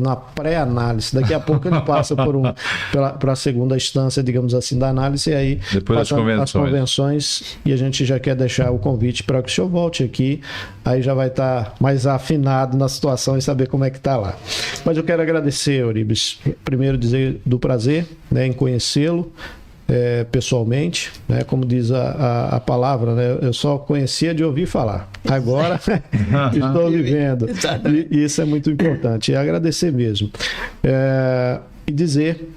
na pré-análise, daqui a pouco ele passa para a segunda instância, digamos assim, da análise, e aí depois as convenções, e a gente já quer deixar o convite para que o senhor volte aqui, aí já vai estar mais afinado na situação e saber como é que está lá. Mas eu quero agradecer, Euribes, primeiro dizer do prazer, né, em conhecê-lo, pessoalmente, né? Como diz a palavra, né? Eu só conhecia de ouvir falar. Agora estou vivendo. E isso é muito importante. E agradecer mesmo. E dizer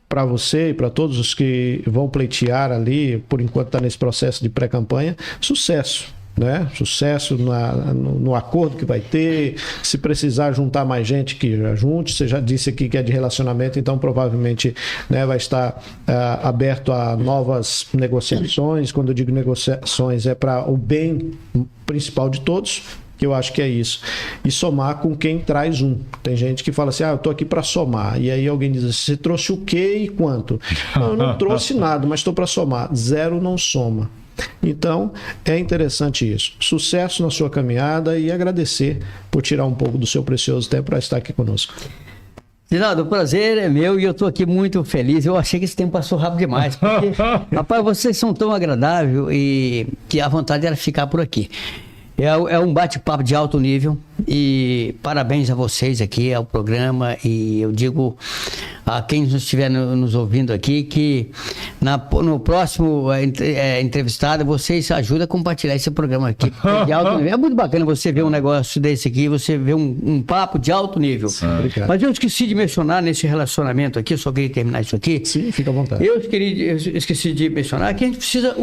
para você e para todos os que vão pleitear ali, por enquanto está nesse processo de pré-campanha, sucesso. Né? Sucesso no acordo que vai ter. Se precisar juntar mais gente, que já junte. Você já disse aqui que é de relacionamento, então provavelmente, né, vai estar aberto a novas negociações. Quando eu digo negociações, é para o bem principal de todos, que eu acho que é isso. E somar com quem traz um. Tem gente que fala assim, eu estou aqui para somar. E aí alguém diz assim, você trouxe o quê e quanto? Não, eu não trouxe nada, mas estou para somar. Zero não soma. Então, é interessante isso. Sucesso na sua caminhada e agradecer por tirar um pouco do seu precioso tempo para estar aqui conosco. Ginaldo, o prazer é meu e eu estou aqui muito feliz. Eu achei que esse tempo passou rápido demais. Porque, rapaz, vocês são tão agradáveis e que a vontade era ficar por aqui. É um bate-papo de alto nível e parabéns a vocês aqui, ao programa, e eu digo a quem estiver nos ouvindo aqui que no próximo entrevistado vocês ajudam a compartilhar esse programa aqui de alto nível. É muito bacana você ver um negócio desse aqui, você ver um papo de alto nível. Mas eu esqueci de mencionar nesse relacionamento aqui, eu só queria terminar isso aqui. Sim, fica à vontade. Eu esqueci de mencionar que a gente precisa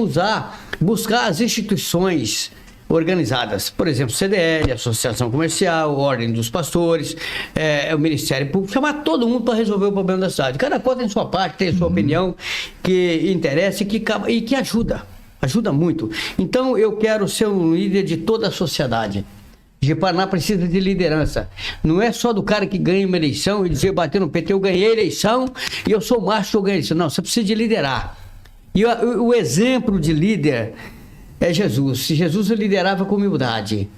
buscar as instituições organizadas, por exemplo, CDL, Associação Comercial, Ordem dos Pastores, o Ministério Público, chamar todo mundo para resolver o problema da cidade. Cada qual tem sua parte, tem sua opinião que interessa e que ajuda muito. Então eu quero ser um líder de toda a sociedade. Ji-Paraná precisa de liderança. Não é só do cara que ganha uma eleição e dizer, bater no PT, eu ganhei a eleição e eu sou macho, eu ganhei a eleição. Não, você precisa de liderar. E o exemplo de líder é Jesus. Se Jesus liderava com humildade,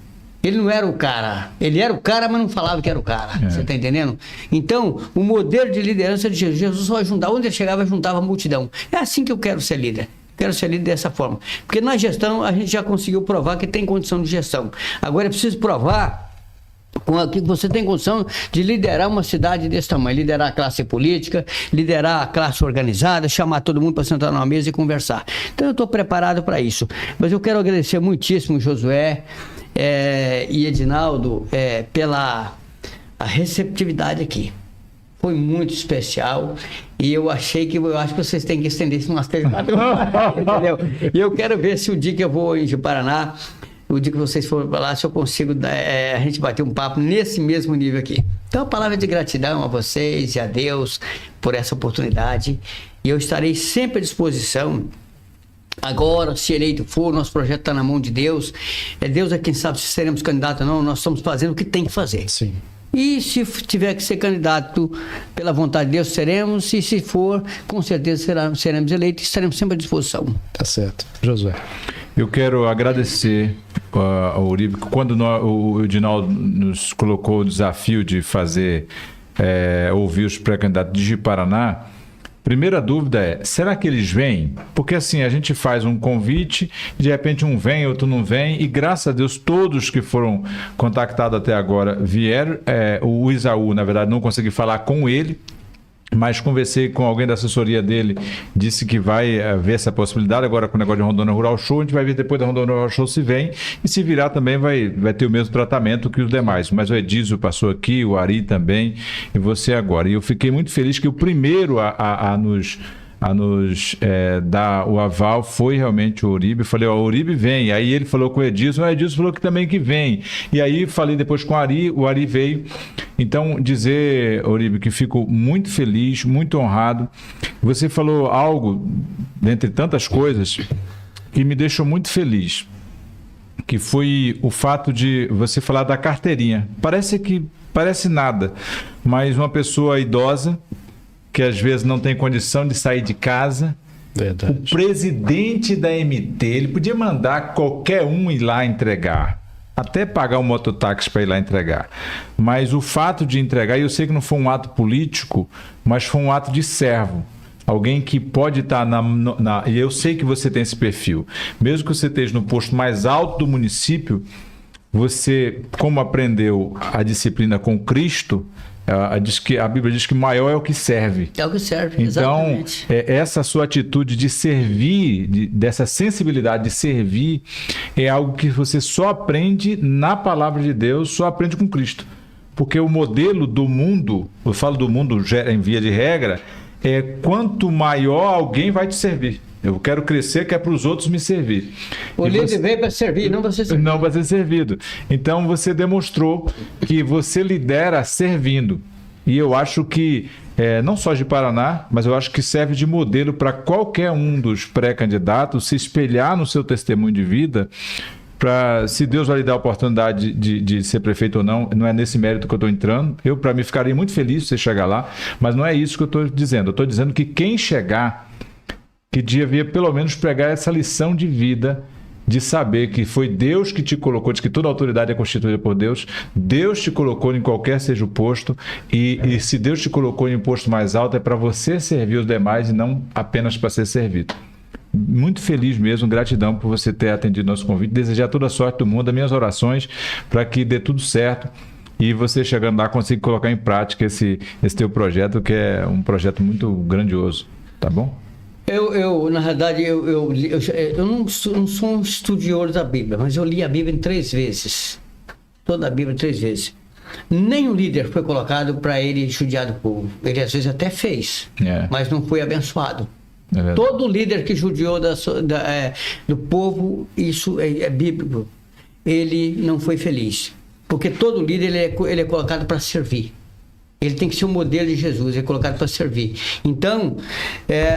ele não era o cara. Ele era o cara, mas não falava que era o cara. Você está entendendo? Então, o modelo de liderança de Jesus, Jesus só juntava, onde ele chegava, juntava a multidão. É assim que eu quero ser líder. Quero ser líder dessa forma. Porque na gestão, a gente já conseguiu provar que tem condição de gestão. Agora é preciso provar que você tem condição de liderar uma cidade desse tamanho, liderar a classe política, liderar a classe organizada, chamar todo mundo para sentar numa mesa e conversar. Então eu estou preparado para isso. Mas eu quero agradecer muitíssimo Josué e Edinaldo pela a receptividade aqui. Foi muito especial e eu acho que vocês têm que estender isso umas 3, 4 horas, entendeu? E eu quero ver se o dia que eu vou em Paraná, o dia que vocês forem para lá, se eu consigo a gente bater um papo nesse mesmo nível aqui. Então, a palavra de gratidão a vocês e a Deus por essa oportunidade. E eu estarei sempre à disposição. Agora, se eleito for, nosso projeto está na mão de Deus. Deus é quem sabe se seremos candidatos ou não. Nós estamos fazendo o que tem que fazer. Sim. E se tiver que ser candidato pela vontade de Deus, seremos. E se for, com certeza seremos eleitos e estaremos sempre à disposição. Tá certo. Josué. Eu quero agradecer ao Uribe, quando o Edinaldo nos colocou o desafio de ouvir os pré-candidatos de Ji-Paraná. Primeira dúvida é, será que eles vêm? Porque assim, a gente faz um convite, de repente um vem, outro não vem, e graças a Deus todos que foram contactados até agora vieram. O Isaú, na verdade, não consegui falar com ele, mas conversei com alguém da assessoria dele, disse que vai ver essa possibilidade. Agora com o negócio de Rondônia Rural Show, a gente vai ver depois da Rondônia Rural Show se vem, e se virar também vai ter o mesmo tratamento que os demais. Mas o Edísio passou aqui, o Ari também, e você agora. E eu fiquei muito feliz que o primeiro a nos dar o aval foi realmente o Uribe. Falei, o Uribe vem. Aí ele falou com o Edilson falou que também que vem. E aí falei depois com o Ari veio. Então, dizer, Uribe, que fico muito feliz, muito honrado. Você falou algo, dentre tantas coisas, que me deixou muito feliz, que foi o fato de você falar da carteirinha. Parece nada, mas uma pessoa idosa, que às vezes não tem condição de sair de casa. Verdade. O presidente da MT, ele podia mandar qualquer um ir lá entregar, até pagar um mototáxi para ir lá entregar. Mas o fato de entregar, e eu sei que não foi um ato político, mas foi um ato de servo. Alguém que pode estar e eu sei que você tem esse perfil. Mesmo que você esteja no posto mais alto do município, você, como aprendeu a disciplina com Cristo, a Bíblia diz que maior é o que serve. É o que serve, então, exatamente. Essa sua atitude de servir, dessa sensibilidade de servir, é algo que você só aprende na palavra de Deus, só aprende com Cristo. Porque o modelo do mundo, eu falo do mundo em via de regra, é quanto maior alguém vai te servir. Eu quero crescer, que é para os outros me servir. O líder veio para servir, não para ser servido. Não para ser servido. Então você demonstrou que você lidera servindo. E eu acho que, não só de Paraná, mas eu acho que serve de modelo para qualquer um dos pré-candidatos se espelhar no seu testemunho de vida. Se Deus vai lhe dar a oportunidade de ser prefeito ou não, não é nesse mérito que eu estou entrando. Eu, para mim, ficaria muito feliz se você chegar lá, mas não é isso que eu estou dizendo. Eu estou dizendo que quem chegar, que devia pelo menos pregar essa lição de vida, de saber que foi Deus que te colocou, diz que toda autoridade é constituída por Deus, Deus te colocou em qualquer seja o posto, e se Deus te colocou em um posto mais alto, é para você servir os demais e não apenas para ser servido. Muito feliz mesmo, gratidão por você ter atendido nosso convite, desejar toda a sorte do mundo, as minhas orações para que dê tudo certo e você chegando lá consiga colocar em prática esse teu projeto, que é um projeto muito grandioso, tá bom? Na verdade, eu não sou um estudioso da Bíblia, mas eu li a Bíblia 3 vezes. Toda a Bíblia 3 vezes. Nenhum líder foi colocado para ele judiar do povo. Ele às vezes até fez, mas não foi abençoado. Todo líder que judiou do povo, isso é bíblico, ele não foi feliz. Porque todo líder ele é colocado para servir. Ele tem que ser o modelo de Jesus, é colocado para servir. Então,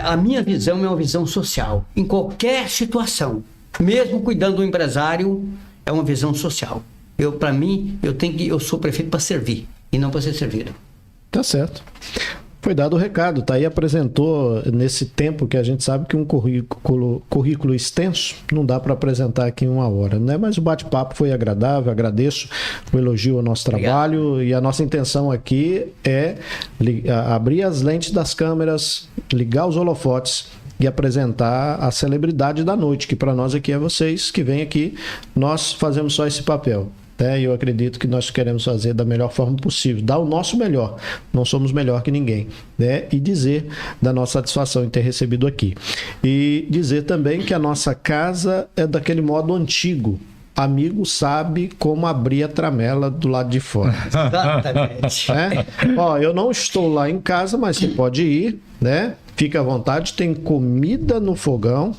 a minha visão é uma visão social. Em qualquer situação, mesmo cuidando do empresário, é uma visão social. Para mim, eu sou prefeito para servir e não para ser servido. Tá certo. Foi dado o recado, tá aí, apresentou nesse tempo que a gente sabe que um currículo extenso não dá para apresentar aqui em 1 hora, né? Mas o bate-papo foi agradável, agradeço o elogio ao nosso trabalho. E a nossa intenção aqui é abrir as lentes das câmeras, ligar os holofotes e apresentar a celebridade da noite, que para nós aqui é vocês que vêm aqui, nós fazemos só esse papel. né? E eu acredito que nós queremos fazer da melhor forma possível, dar o nosso melhor, não somos melhor que ninguém, né? E dizer da nossa satisfação em ter recebido aqui. E dizer também que a nossa casa é daquele modo antigo. Amigo sabe como abrir a tramela do lado de fora. Exatamente. Né? Ó, eu não estou lá em casa, mas você pode ir, né? Fica à vontade, tem comida no fogão,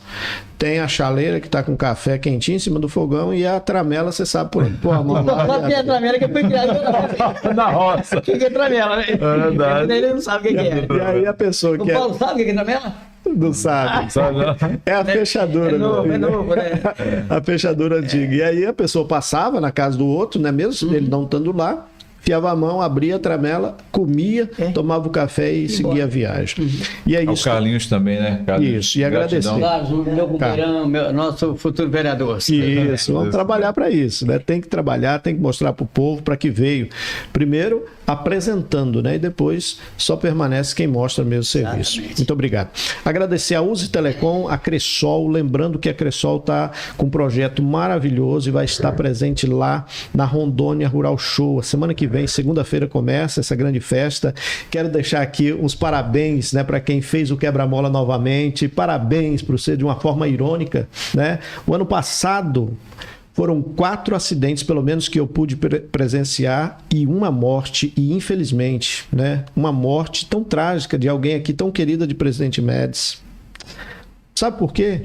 tem a chaleira que está com café quentinho em cima do fogão e a tramela, você sabe por onde pôr a mão lá. Só tem a tramela que foi criada Na roça. O que é tramela, né? Verdade. Ele não sabe o que é. E aí a pessoa O que Paulo sabe o que é tramela? não sabe. É a fechadura. É novo, né? é novo, né? A fechadura antiga. E aí a pessoa passava na casa do outro, né? Mesmo ele não estando lá, enfiava a mão, abria a tramela, comia, tomava o café e seguia a viagem. E é O isso. Carlinhos também, né? Carlinhos, Isso, e agradecer. gratidão. Claro, meu companheirão, nosso futuro vereador. Isso, vamos trabalhar para isso, né? Tem que trabalhar, tem que mostrar para o povo para que veio. Primeiro, apresentando, né? E depois só permanece quem mostra mesmo o serviço. Exatamente. Muito obrigado. Agradecer a Uzi Telecom, a Cressol, lembrando que a Cressol está com um projeto maravilhoso e vai estar presente lá na Rondônia Rural Show. A semana que vem, segunda-feira, começa essa grande festa. Quero deixar aqui uns parabéns, né, para quem fez o quebra-mola novamente. Parabéns para você de uma forma irônica, né? O ano passado foram 4 acidentes, pelo menos, que eu pude presenciar e uma morte, e infelizmente, né, uma morte tão trágica de alguém aqui tão querida de Presidente Médici. Sabe por quê?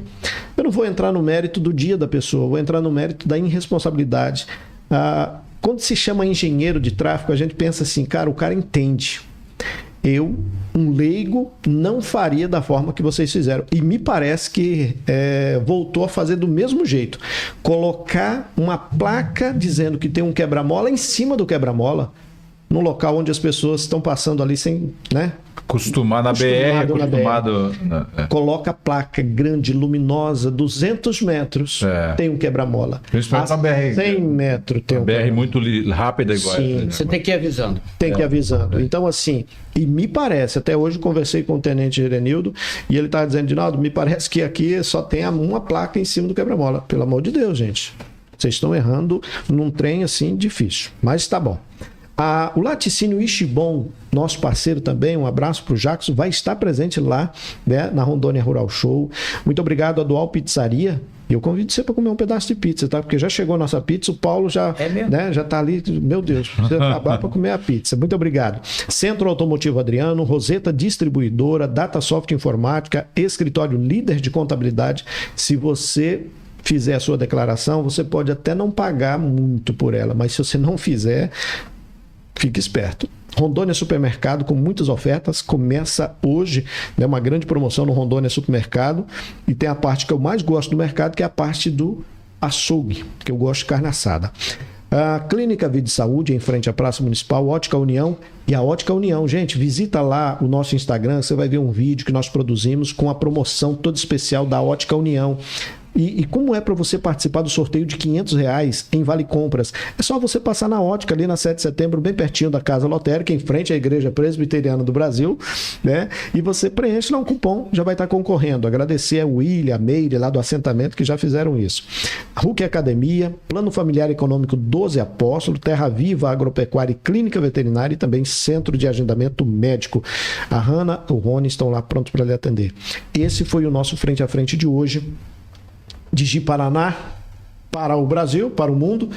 Eu não vou entrar no mérito do dia da pessoa, vou entrar no mérito da irresponsabilidade. Quando se chama engenheiro de tráfego, a gente pensa assim, cara, o cara entende. Eu, um leigo, não faria da forma que vocês fizeram. E me parece que voltou a fazer do mesmo jeito. Colocar uma placa dizendo que tem um quebra-mola em cima do quebra-mola, num local onde as pessoas estão passando ali sem, né? Acostumado na BR, acostumado... Coloca a placa grande, luminosa, 200 metros, tem um quebra-mola. Principalmente na BR. 100 metros tem um BR muito rápida igual. Sim. Você tem que ir avisando. Tem que ir avisando. Então, assim, e me parece, até hoje conversei com o Tenente Erenildo e ele estava dizendo, Dinaldo, me parece que aqui só tem uma placa em cima do quebra-mola. Pelo amor de Deus, gente. Vocês estão errando num trem assim difícil. Mas tá bom. O Laticínio Ishibon, nosso parceiro também, um abraço para o Jackson, vai estar presente lá, né, na Rondônia Rural Show. Muito obrigado a Dual Pizzaria. E eu convido você para comer um pedaço de pizza, tá? Porque já chegou a nossa pizza, o Paulo já está ali, meu Deus, precisa acabar para comer a pizza. Muito obrigado. Centro Automotivo Adriano, Roseta Distribuidora, Datasoft Informática, Escritório Líder de Contabilidade. Se você fizer a sua declaração, você pode até não pagar muito por ela, mas se você não fizer... Fique esperto. Rondônia Supermercado com muitas ofertas. Começa hoje, né, uma grande promoção no Rondônia Supermercado. E tem a parte que eu mais gosto do mercado, que é a parte do açougue, que eu gosto de carne assada. A Clínica Vida e Saúde, em frente à Praça Municipal, Ótica União. E a Ótica União, gente, visita lá o nosso Instagram, você vai ver um vídeo que nós produzimos com a promoção toda especial da Ótica União. E como é para você participar do sorteio de R$500 em Vale Compras? É só você passar na Ótica, ali na 7 de setembro, bem pertinho da Casa Lotérica, em frente à Igreja Presbiteriana do Brasil, né? E você preenche lá um cupom, já vai estar concorrendo. Agradecer a William, a Meire, lá do assentamento, que já fizeram isso. Hulk Academia, Plano Familiar Econômico 12 Apóstolos, Terra Viva Agropecuária e Clínica Veterinária e também Centro de Agendamento Médico. A Hanna e o Rony estão lá prontos para lhe atender. Esse foi o nosso Frente a Frente de hoje. De Ji-Paraná para o Brasil, para o mundo,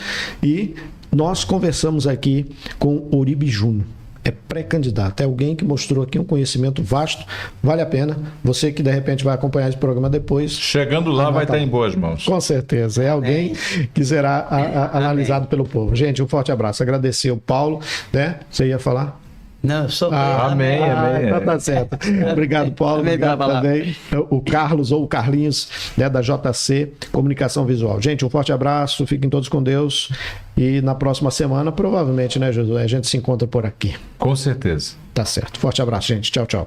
e nós conversamos aqui com Oribe Júnior. É pré-candidato, é alguém que mostrou aqui um conhecimento vasto, vale a pena. Você que de repente vai acompanhar esse programa depois. Chegando lá vai estar em boas mãos. Com certeza, é alguém que será analisado pelo povo. Gente, um forte abraço. Agradecer o Paulo, né? Você ia falar? Não, eu sou... Amém. Então tá certo. Obrigado, Paulo. Obrigado também. O Carlos ou o Carlinhos, né, da JC Comunicação Visual. Gente, um forte abraço. Fiquem todos com Deus. E na próxima semana, provavelmente, né, Josué? A gente se encontra por aqui. Com certeza. Tá certo. Forte abraço, gente. Tchau, tchau.